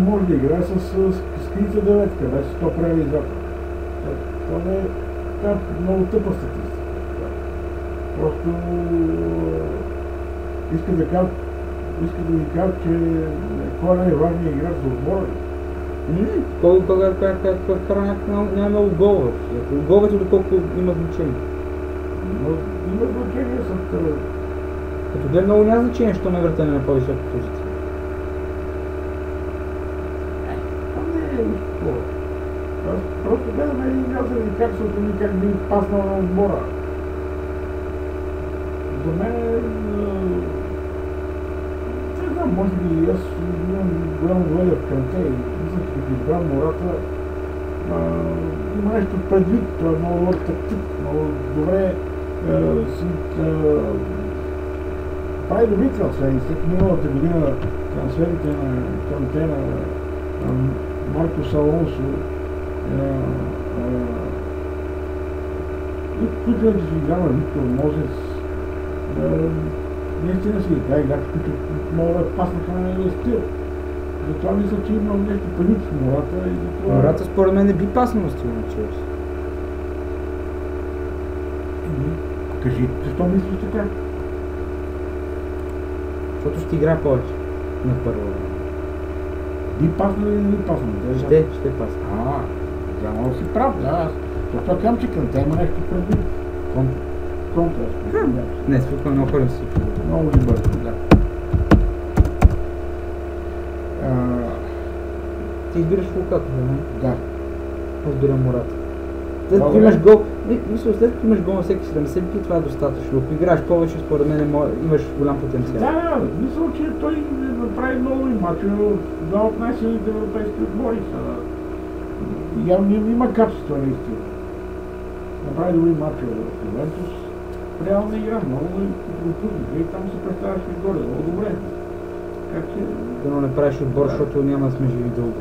може да играе с скрита деветка, без топ реализатор. Това е много тъпа статистика. Просто иска да ви кажа, че кой е важният играч за отбора. Кога кара няма много голове. Головете доколко има значение. Има значение с... Като гледа много няма значение, що Евертън е на по-висока позиция. Аз просто гледам един играч да ви как се отмени, как би паснал на отбора. За мен не знам, може би аз имам голямо доверие в Канте и мисля, че като избрам Мората има нещо предвид, това е много добър тактик, много добре прави добри трансфери. След миналата година трансферите на Канте, на Маркос Алонсо и включването си играва Виктор Мозес, наистина си игра играчи, които могат да паснаха на неговия стил. Затова мисля, че имам нещо предвид с Мората и затова... Мората според мен не би паснал на стил на Челси. Кажи, защо мислиш така? Защото ще играе повече на първо. Би паснал или не би паснал? Ще пасна. Трябва да си прав, да. Аз това казвам, че към те има нещо предвид. Контра. Не, спокойно, много хора си. Много ли бързо, да. Ти избираш Лукако, да? Да. Аз избирам Мората. След като имаш гол, след като имаш гол на всеки 70 бити, това е достатъчно. Ако играеш повече, според мен имаш голям потенциал. Да, мисля, че той направи много и мачове в два от най-силните европейски отбори. Явно има качество наистина. Направи добри мачове в Ювентус. Реална игра, много и трудно. И там се представяш и горе, много добре. Така че... Дано не правиш отбор, защото няма да сме живи дълго.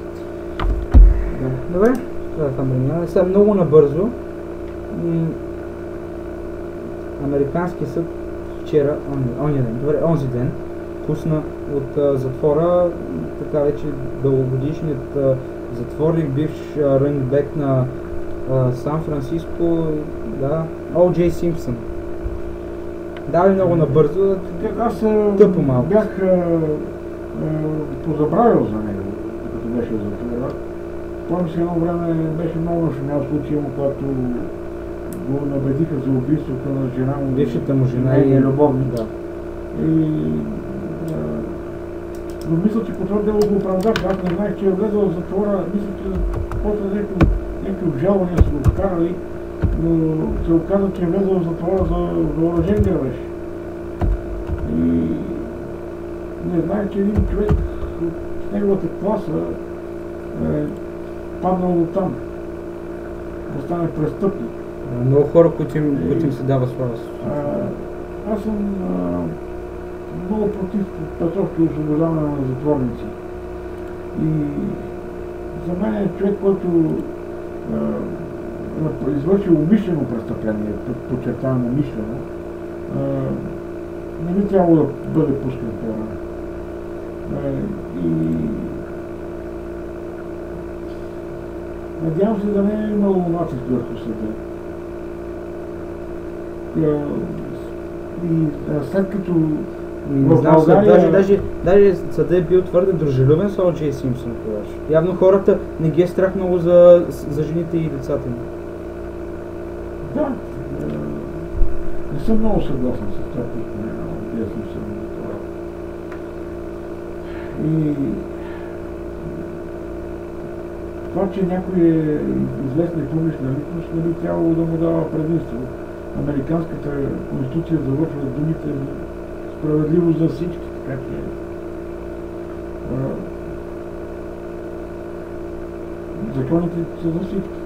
Да. Добре, това е там преминаваме. Сега много набързо. Американски съд вчера, онзи ден, пусна от затвора така вече дългогодишният затворник, бивш рънбек на Сан Франциско, да, О. Джей Симпсън. Дали много набързо, аз тъпо малко. Бях позабравил за него, като беше в затвора. Помня си едно време беше много нашумял случай, когато го набедиха за убийството на жена му. Бившата му жена и любовник. Да. Но мисля, че по това дело го оправдаха. Аз не знаех, че е влезъл в затвора. Мисля, че после някакви обжалвания са го вкарали, но се оказа, че е влезъл в затвора за въоръжен грабеж. И не знаех, че един човек от неговата класа е паднал до там. Да стане престъпник. Много хора, които им се дава слава. Аз съм много против петровки освобождаване на затворници. И за мен е човек, който извършил умишлено престъпление, подчертавам умишлено, не би трябвало да бъде пускан по-рано. И надявам се да не е имало натиск върху съда. И след като не знам, даже съдът е бил твърде дружелюбен с О. Джей Симпсън. Явно хората не ги е страх много за жените и децата им. Да, не съм много съгласен с това, което на Джей Симпсън за това. И това, че някой е известна и публична личност, не би трябвало да му дава предимство. Американската конституция завършва с думите справедливо за всички, така че законите са за всички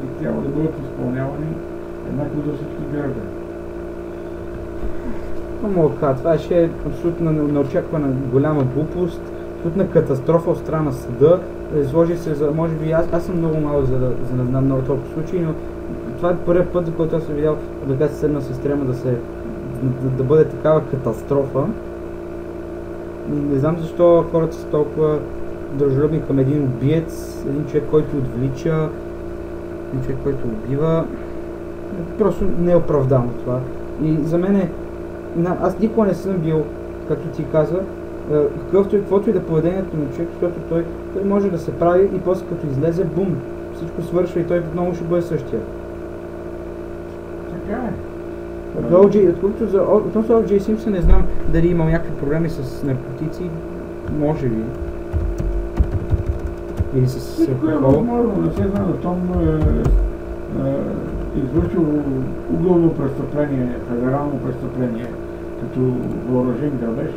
и трябва да бъдат изпълнявани еднакво за всички граждани. Мога да кажа, това ще е абсолютно неочаквана голяма глупост, абсолютна катастрофа от страна на съда. Изложи се за, може би, аз съм много малък за да знам много толкова случаи, но това е първият път, за който аз съм видял да се седна с сестрема да бъде такава катастрофа. Не знам защо хората са толкова дружелюбни към един убиец, един човек, който отвлича, един човек, който убива. Просто не е оправдано това. И за мен аз никога не съм бил, както ти каза, каквото и да поведението на човек, защото той може да се прави и после като излезе, бум, всичко свършва и той отново ще бъде същия. Така е. Относно О. Джей Симпсън не знам дали имал някакви проблеми с наркотици, може би. Или с всичко е възможно, не се знае, Том извършил уголно престъпление, федерално престъпление, като въоръжен грабеж.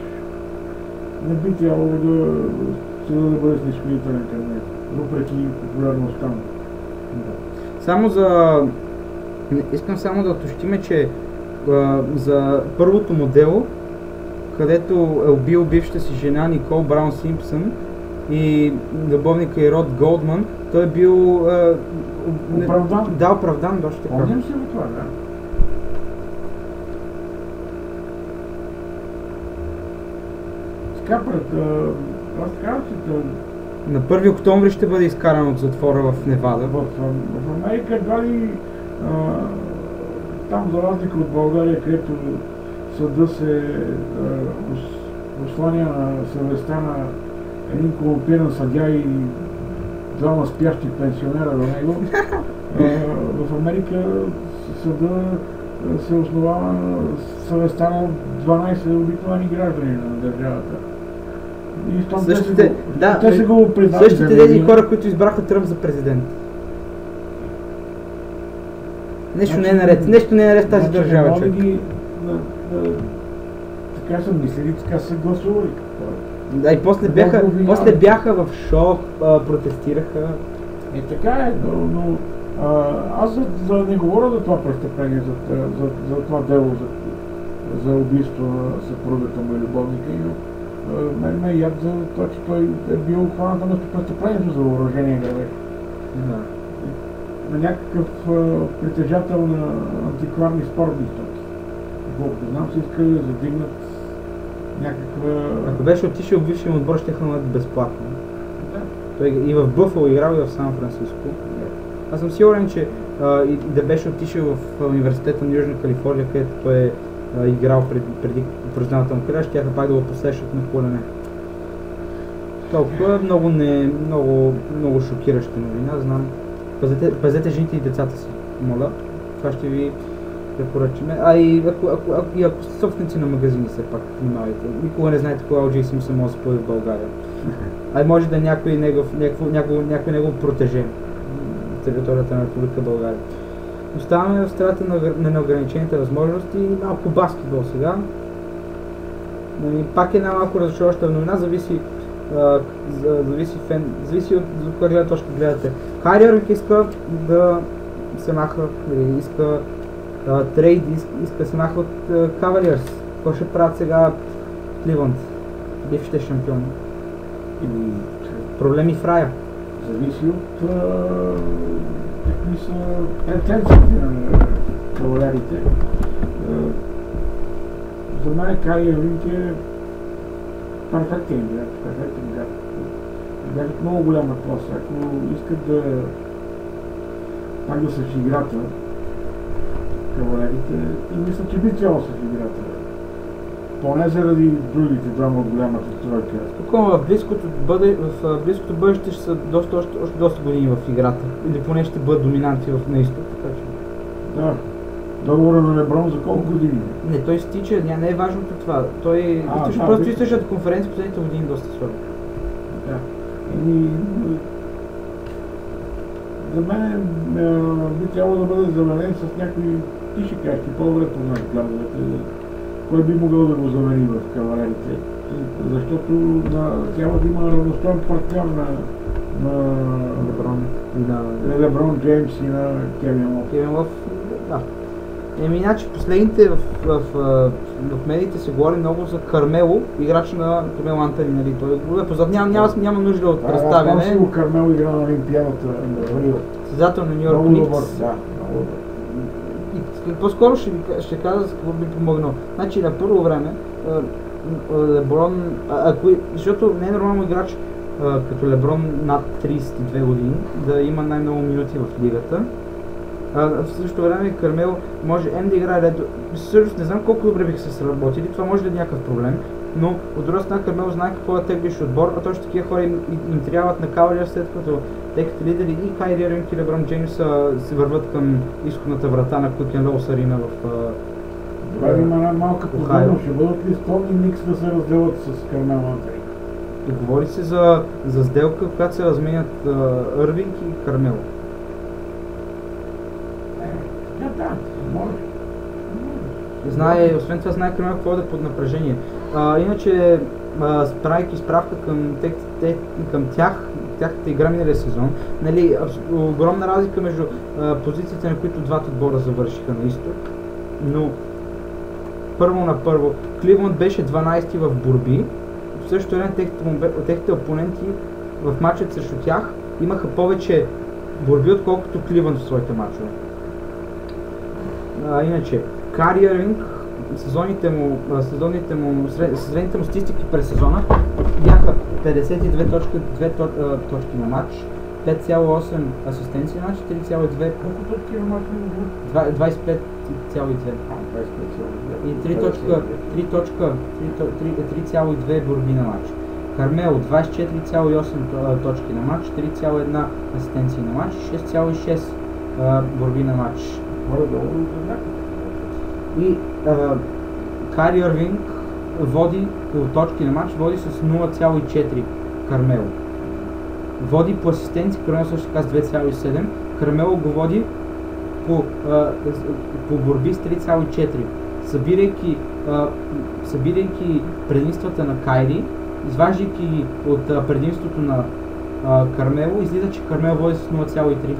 Не би трябвало да бъде снисходителен към него, въпреки популярността му. Искам само да уточним, че за първото му дело, където е убил бившата си жена Никол Браун Симпсън и любовника и Род Голдман, той е бил оправдан. Да, оправдан, точно така. Помням си от това, да. Скапрат, аз казвам, че на 1 октомври ще бъде изкаран от затвора в Невада. В Америка дали там, за разлика от България, където съда се осланя на съвестта на един корумпиран съдия и двама спящи пенсионера до него, в Америка съда се основава на съвестта на 12 обикновени граждани на държавата. И те са го признали. Същите тези хора, които избраха Тръмп за президент. Нещо не е наред, нещо не е наред в тази държава, човек. Така са мислили, така са гласували. Да, и после бяха в шоу, протестираха. Така е, но аз за не говоря за това престъпление, за това дело, за убийство на съпругата му и любовника, но мен ме яд за това, че той е бил хванат на престъплението за въоръжение грабеж. Да. На някакъв притежател на антикварни спортни стоки. Бог да знам, се искали да задигнат някаква... Ако беше отишъл в бившия отбор, ще хванат безплатно. Да. Той и в Бъфало играл, и в Сан Франциско. Аз съм сигурен, че и да беше отишъл в университета на Южна Калифорния, където той е играл преди професионалната му кариера, щяха пак да го посрещат на колене. Толкова много шокираща новина, знам. Пазете жените и децата си, моля. Това ще ви препоръчаме. Ако сте собственици на магазини, все пак внимавайте. Никога не знаете кога O.J. Simpson може да се появи в България. Може да е някой негов протеже в територията на Република България. Оставаме в страната на неограничените възможности и малко баскетбол сега. Пак една малко разочароваща новина, зависи от коя гледна точка гледате. Хайри Ирвинг иска да се маха, иска трейд, иска да се маха от Кавалиърс. Какво ще правят сега Кливънд, бившите шампиони? Проблеми в рая. Зависи от какви са претенциите на кавалерите. За мен Хайри Ирвинг е перфектен играч. Играч много голяма класа. Ако искат пак да са в играта кавалерите, и мисля, че би цяло са в играта. Поне заради другите двама от голямата тройка. Спокойно, в близкото бъдеще ще са още доста години в играта. Или поне ще бъдат доминанти на изток. Да. Договора на Леброн за колко години? Не, той стича, не е важното това. Той просто изтъжат конференция последните години доста слабо. Да. За мен би трябвало да бъде заменен с някои тиши кращи, по-добре познати плановете. Кой би могъл да го замени в кавалерите? Защото трябва да има равностоен партньор на Леброн Джеймс и на Кевин Лов. Да. Иначе последните в медиите се говори много за Кармело, играч на Кармело Антони, нали? Той е познат, няма нужда от представяне. Аз си Кармело игра на Олимпиадата в Рио. Създател на Нью Йорк Никс. И по-скоро ще кажа за какво би помогнал. Значи на първо време Леброн, защото не е нормално играч като Леброн над 32 години да има най-много минути в лигата. В същото време Кармело може да играе всъщност не знам колко добре биха се сработили, това може да е някакъв проблем, но от друга страна Кармело знае какво е теглиш отбор, а точно такива хора им трябват на Кавалиърс, след като техните лидери и Хайри Ирвинг и Леброн Джеймс се върват към изходната врата на Кукен Лоус арена в това има една малка подробност, ще бъдат ли склонни Никс да се разделят с Кармело Антони? Говори се за сделка, в която се разменят Ирвинг и Кармело. Да, може. Освен това знае Кармело какво е под напрежение. Иначе, правейки справка към тяхната игра миналия сезон, нали, огромна разлика между позициите, на които двата отбора завършиха на изток, но първо Кливънд беше 12-ти в борби, в същото време техните опоненти в матчът срещу тях имаха повече борби, отколкото Кливънд в своите матчове. Иначе, Хайри Ирвинг, средните му статистики през сезона бяха 52.2 точки на матч, 5.8 асистенции на матч, 3.2. Колко точки на матч? 25.2. И 3.2 борби на матч. Кармело 24.8 точки на матч, 3.1 асистенции на матч, 6.6 борби на матч. И Хайри Ирвинг води по точки на матч, води с 0.4 Кармело. Води по асистенции, Кармело също така с 2.7. Кармело го води по борби с 3,4. Събирайки предимствата на Кайри, изваждайки ги от предимството на Кармело, излиза, че Кармело води с 0,3.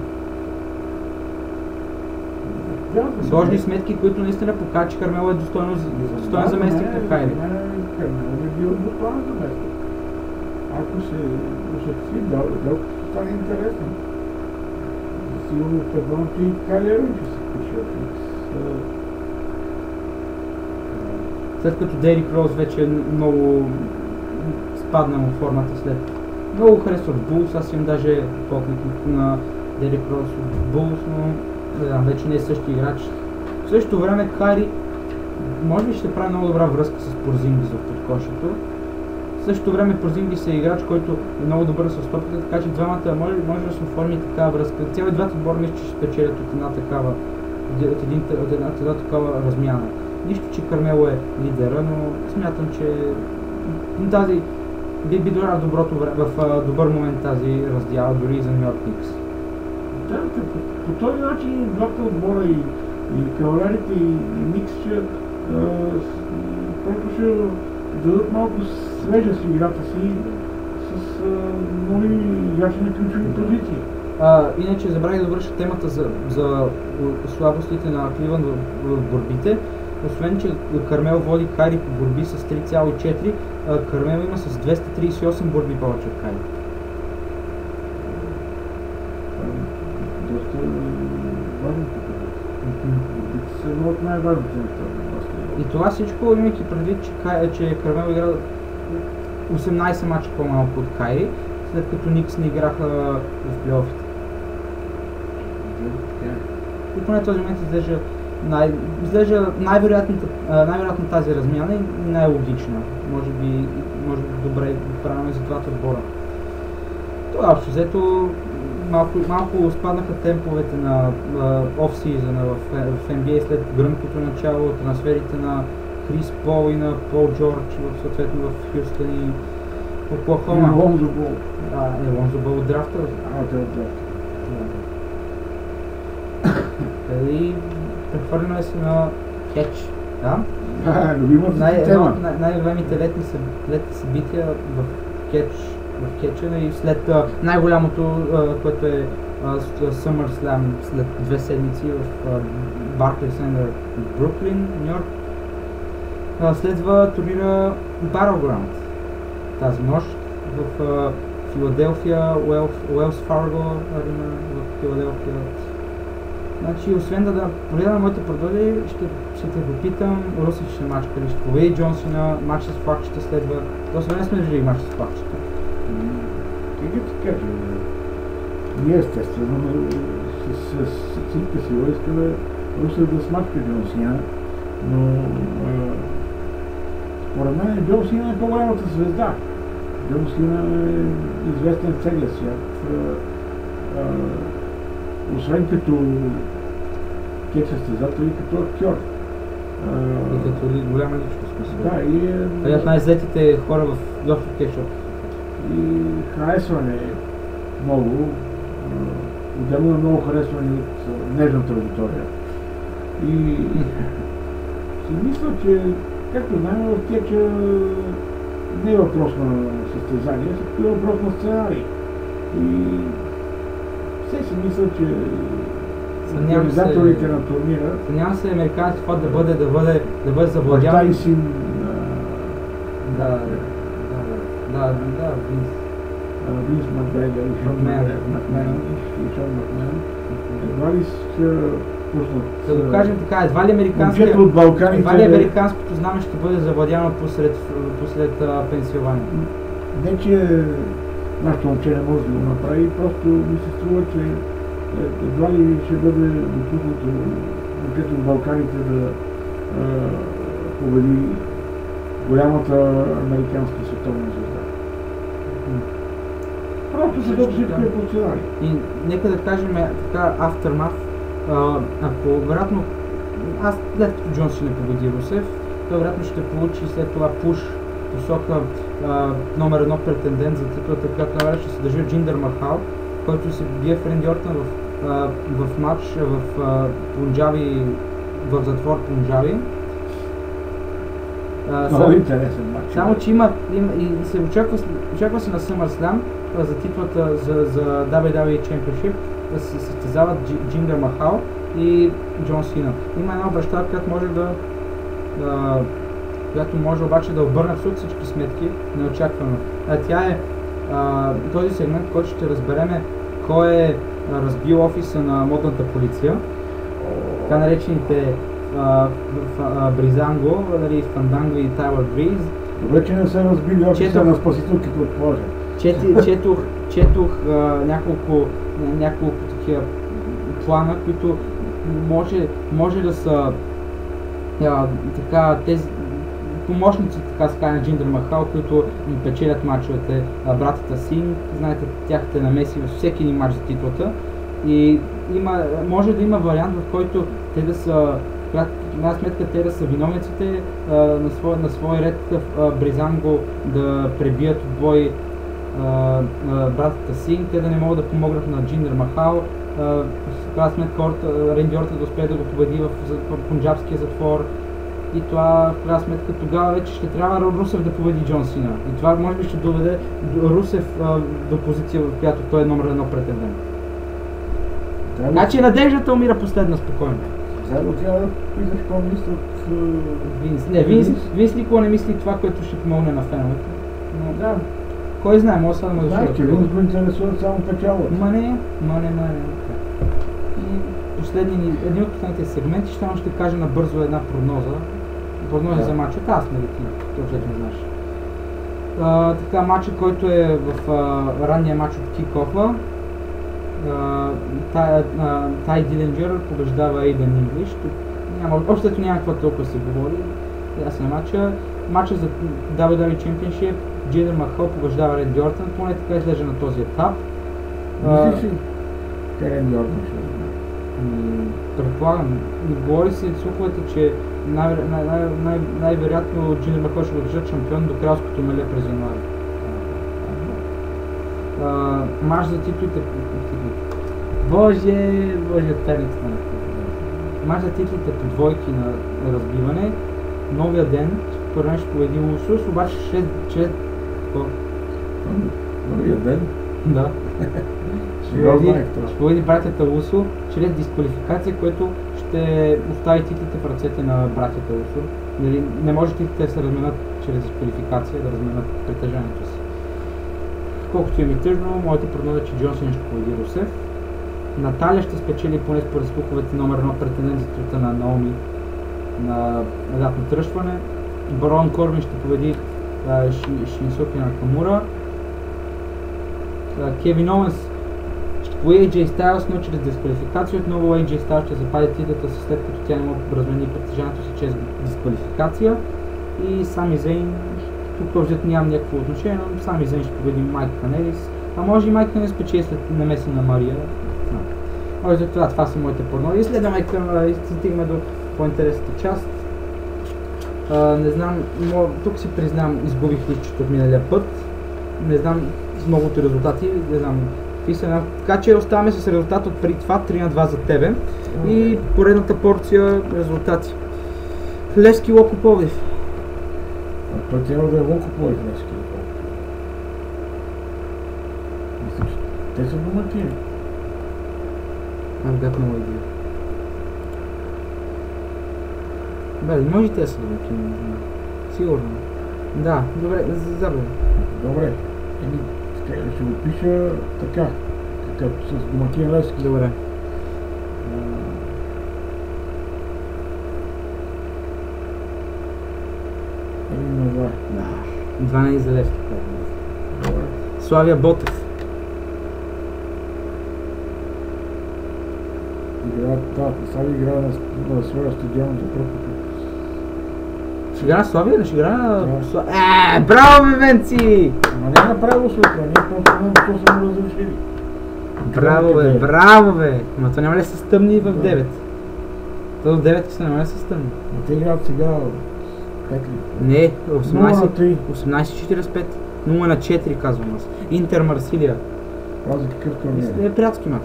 Сложни сметки, които наистина показват, че Кармело е достоен заместник на Кайри. Кармело би бил достоен заместник. Ако се осъществи, дълго стане интересно. Сигурно предполагам, че и Кайли ще се включи от X. След като Дерик Роуз вече е много спаднал в формата след. Много харесват Булс, аз имам даже поклик на Дерик Роуз от Булс, но не знам, вече не е същия играч. В същото време Кайри може би ще прави много добра връзка с Порзингис в подкошето. В същото време Порзингис е играч, който е много добър с топката, така че двамата може да се оформи такава връзка. Цяли двата отбора мисля, че ще спечелят от една такава размяна. Нищо, че Кармело е лидера, но смятам, че тази би дора в добър момент тази раздяла, дори и за Ню Йорк Никс. Да, по този начин двата отбора и Кавалерите и Никс ще дадат малко свежа с играта си с нови играчи на ключови позиции. Иначе забравих да върша темата за слабостите на Кливънд в борбите. Освен, че Кармело води Кайри по борби с 3,4, Кармело има с 238 борби повече от Кайри. Доста важно показател. Борбите са едно от най-важните неща. И това всичко, имайки предвид, че Кармело игра 18 мача по-малко от Кайри, след като Никс не играха в плейофите. И поне този момент изглежда най-вероятно тази размяна и най-логична. Може би добре правилно за двата отбора. Това общо взето малко спаднаха темповете на офсизъна в NBA след гръмкото начало, трансферите на Крис Пол и на Пол Джордж, съответно в Хюстън и Оклахома. Лонзо Бол. Лонзо Бол от драфта. И прехвърляме се на кетч. Да? Любимата тема. Най-големите летни събития в кетча и след най-голямото, което е SummerSlam след 2 седмици в Barclays Center в Бруклин, Ню Йорк. Следва турнира Battleground тази нощ в Филаделфия, Уелс Фарго арена в Филаделфия. Значи, освен да погледна на моите прогнози, ще те попитам, Русич ще мачка ли ще победи Джон Сина, матч с флагчета следва. Доста не сме жили матч с флагчета. Как да ти кажа? Ние естествено с всичка сила искаме Русич да смачка Джон Сина, но според мен Джон Сина е по-голямата звезда. Джон Сина е известен в целия свят. Освен като кетч-състезател и като актьор. И като голяма личност. Да, и е от най-злетите хора в доста кетч-оп. И харесване много. Отделно много харесване от нежната аудитория. И си мисля, че както знаем в кетча не е въпрос на състезание, е въпрос на сценарий. И все си мисля, че организаторите на турнира... Няма се американски това да бъде завладян. Баща и син... Да, Винс Макгрегор и Шон Макмен. Едва ли ще пуснат... Да го кажем така, едва ли американското знаме ще бъде завладяно посред Пенсилвания. Не, че нашето момче не може да го направи, просто ми се струва, че едва ли ще бъде допуснато момчето от Балканите да победи голямата американска световна звезда. Просто защото всичко е по сценарий. И нека да кажем така, Aftermath, ако вероятно, след като Джон Сина победи Русев, той вероятно ще получи след това пуш посока номер 1 претендент за титлата, която ще се държи Джиндър Махал, който се бие в Ренди Ортън в в матч в Пунджаби, в затвор Пунджаби. Много интересен матч. Само, че има и се очаква се на SummerSlam за титлата за WWE Championship да се състезават Джиндър Махал и Джон Сина. Има една обраща, която може обаче да обърне абсолютно всички сметки неочаквано. Тя е този сегмент, който ще разбереме кой е разбил офиса на модната полиция, така наречените Бризанго, Фанданго и Тайлър Бриз. Добре, че не са разбили офиса на спасителките от плажа. Четох няколко такива плана, които може да са тези помощници, така ска на Джиндър Махал, които им печелят мачовете, братята Син, знаете тяхните намеси във всеки един мач за титлата. И може да има вариант, в който те да са, в една сметка те да са виновниците, на свой ред Бризанго да пребият от бой братята Син, те да не могат да помогнат на Джиндър Махал. В крайна сметка Ренди Ортън да успее да го победи в пунджабския затвор. И това, в крайна сметка, тогава вече ще трябва Русев да победи Джон Сина. И това може би ще доведе Русев до позиция, в която той е номер 1 претендент. Значи надеждата умира последна, спокойно. Заедно трябва да питаш какво мисли от Винс. Не, Винс никога не мисли това, което ще помогне на феновете. Но да, кой знае, може да ме дошли. Знаеш, че Винс го интересуват само печалът. Не. И един от последните сегменти ще кажа набързо една прогноза за матча. Аз не летим, точно не знаеш. Така, матча, който е в ранния матч от кик-офа, Тай Дилинджер побеждава Ейден Инглиш. Общото няма какво толкова се говори. Ясен матча. Матча за WWE Championship, Джиндър Махал побеждава Ренди Ортън, поне така изглежда на този етап. Мислиш ли? Ренди Ортън ще предполагам. Говори се слуховете, че най-вероятно Джиндър Махал ще го държат шампион до кралското меле през януари. Мач за титлите. Боже, отперницата на мач за титлите по двойки на разбиване. Новия ден, според мен ще победи Усус, обаче чрез... Новия ден? Да. Ще победи братята Усо чрез дисквалификация, което ще остави титлите в ръцете на братята Усо. Не може титлите да се разменят чрез дисквалификация, да разменят притежанието си. Колкото е ми тъжно, моята прогноза е, че Джон Сина ще победи Русев. Наталия ще спечели поне според слуховете номер 1 претендент за титлата на Наоми на датно тръщване. Барон Корбин ще победи Шинсуке Накамура. Кевин Оуенс ще победи AJ Styles, но чрез дисквалификация. Отново AJ Styles ще запази титлата си, след като тя не може да размени притежанието си чрез дисквалификация. И Сами Зейн, тук въждат нямам някакво отношение, но Сами Зейн ще победи Майк Канелис. А може и Майк Канелис спечели след намеса на Мария. Може за това са моите прогнози. И следваме към, стигаме до по-интересната част. Не знам, тук си признам, изгубих листчето от миналия път. Не знам с многото резултати, не знам какви са. Така че оставаме с резултат от преди това, 3-2 за тебе. И поредната порция резултати. Левски Локо Пловдив. Той трябва да е Локо Пловдив Левски. Мисля, че те са домакини. I've got no idea. Бе, може и те са домакини, не знам. Сигурно. Да, добре, забавя. Добре. Ще го пиша така, както с домакин Левски. Добре. Един на два. Да. 12 за Левски. Добре. Славия Ботев. Игра на своя стадион за първ път. Ще игра на Славия или ще игра на... Браво, бе, Венци! Ама не е направило светла, ние просто са му разрешили. Браво, бе! Ама това няма ли са стъмни в 9? Това в 9 са няма ли са стъмни? Но те играят сега 5 ли? Не, 18-3. 18-45. 0-4 казвам аз. Интер Марсилия. Прави какъв турнир? Е приятелски мач.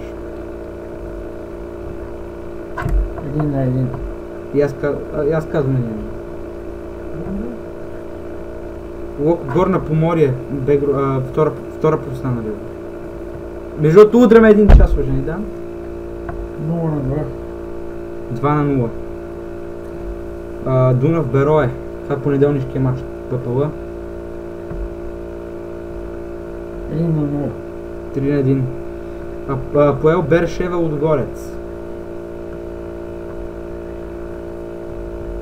1-1. И аз казвам 1. Лок Горна Поморие, втора професионална лига. Между другото утре ме 1 час, жени, да? 0-2. 2-0. Дунав Берое. Това е понеделнишкия матч. ППЛ. 1-0. 3-1. Поел Бершева Лудогорец.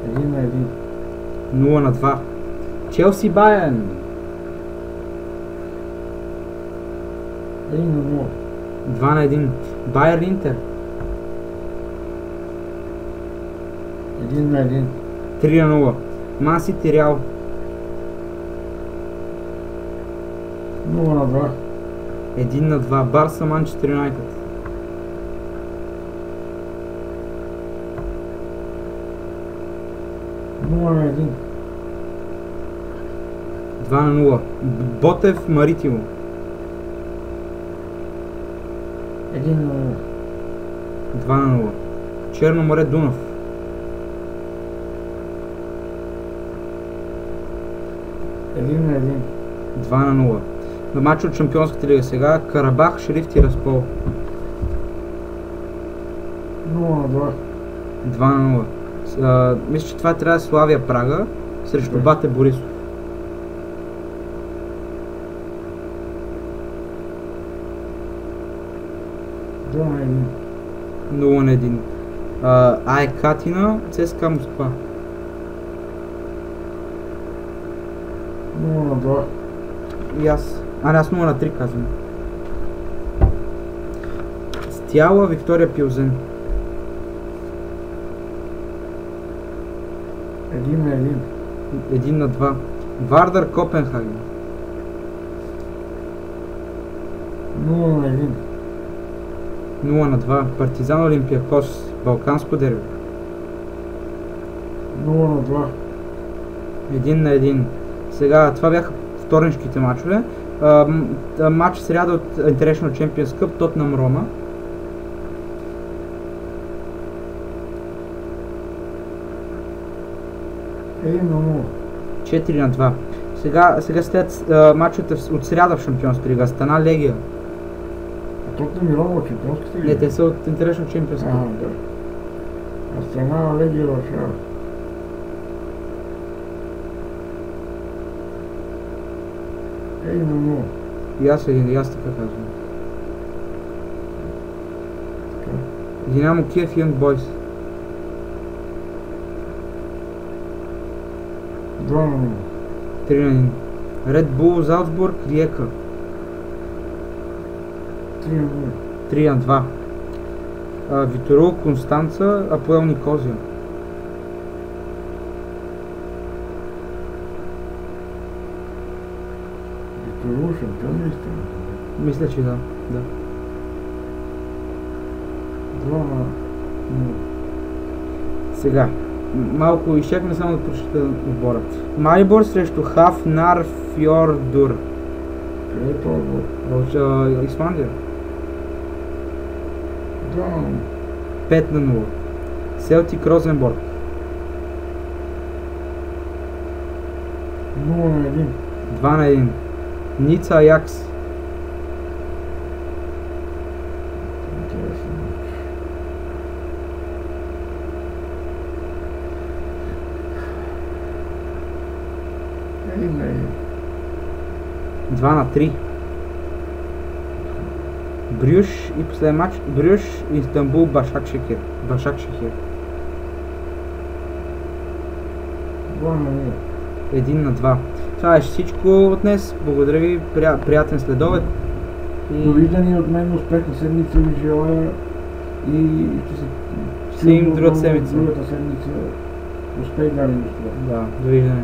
1-1. 0-2. Челси Байерн. 1-0. 2-1. Байер Интер. 1-1. 3-0. Ман Сити Реал. 0-2. 1-2. Барса Манчестър Юнайтед. 0-1. 2-0. Ботев Маритимо. 1-0. 2-0. Черно море Дунав. 1-1. 2-0. На матч от Шампионската лига сега Карабах, Шериф Тираспол. 0-2. 2-0. Мисля, че това трябва да е Славия Прага срещу Бате Борисов. 0-1. АЕК Катина, ЦСКА Москва. 0-2. И аз. Аз 0-3 казвам. Стяла Виктория Пилзен. 1-1. 1-2. Вардар Копенхаген. 0-1. 0-2. Партизан Олимпиакос. Балканско дерби. 0-2. 1-1. Сега, това бяха вторнишките мачове. Матч сряда от International Champions Cup, Тотнъм Рома. Едно 4-2. Сега след мачовете от сряда в Шампионска лига. Астана Легия. А Тотнъм и Рома от Шампионската лига? Не, те са от International Champions Cup. Да. Астана Легия Варшава. Едно. И аз така казвам. Динамо Киев и Young Boys. 2-0. 3-1. Red Bull Залцбург Риека. 3-0. 3-2. Виторул Констанца Апоел Никозия. Виторул шампион ли сте? Мисля, че да. 2-0. Сега. Малко изчакаме само да прочета отбора. Марибор срещу Хафнар Фьордур. Къде е това отбор? В Исландия. 2-0. 5-0. Селтик Розенборг. 0-1. 2-1. Ница Аякс. Интересно. 2-3. Брюш и последен матч. Брюш, Истанбул, Башакшехир. 1-2. Това е всичко от днес. Благодаря ви. Приятен следобед. Довиждане от мен, успешна седмица ви желая и ще се видим другата седмица. Успех, дами и господа. Да, довиждане.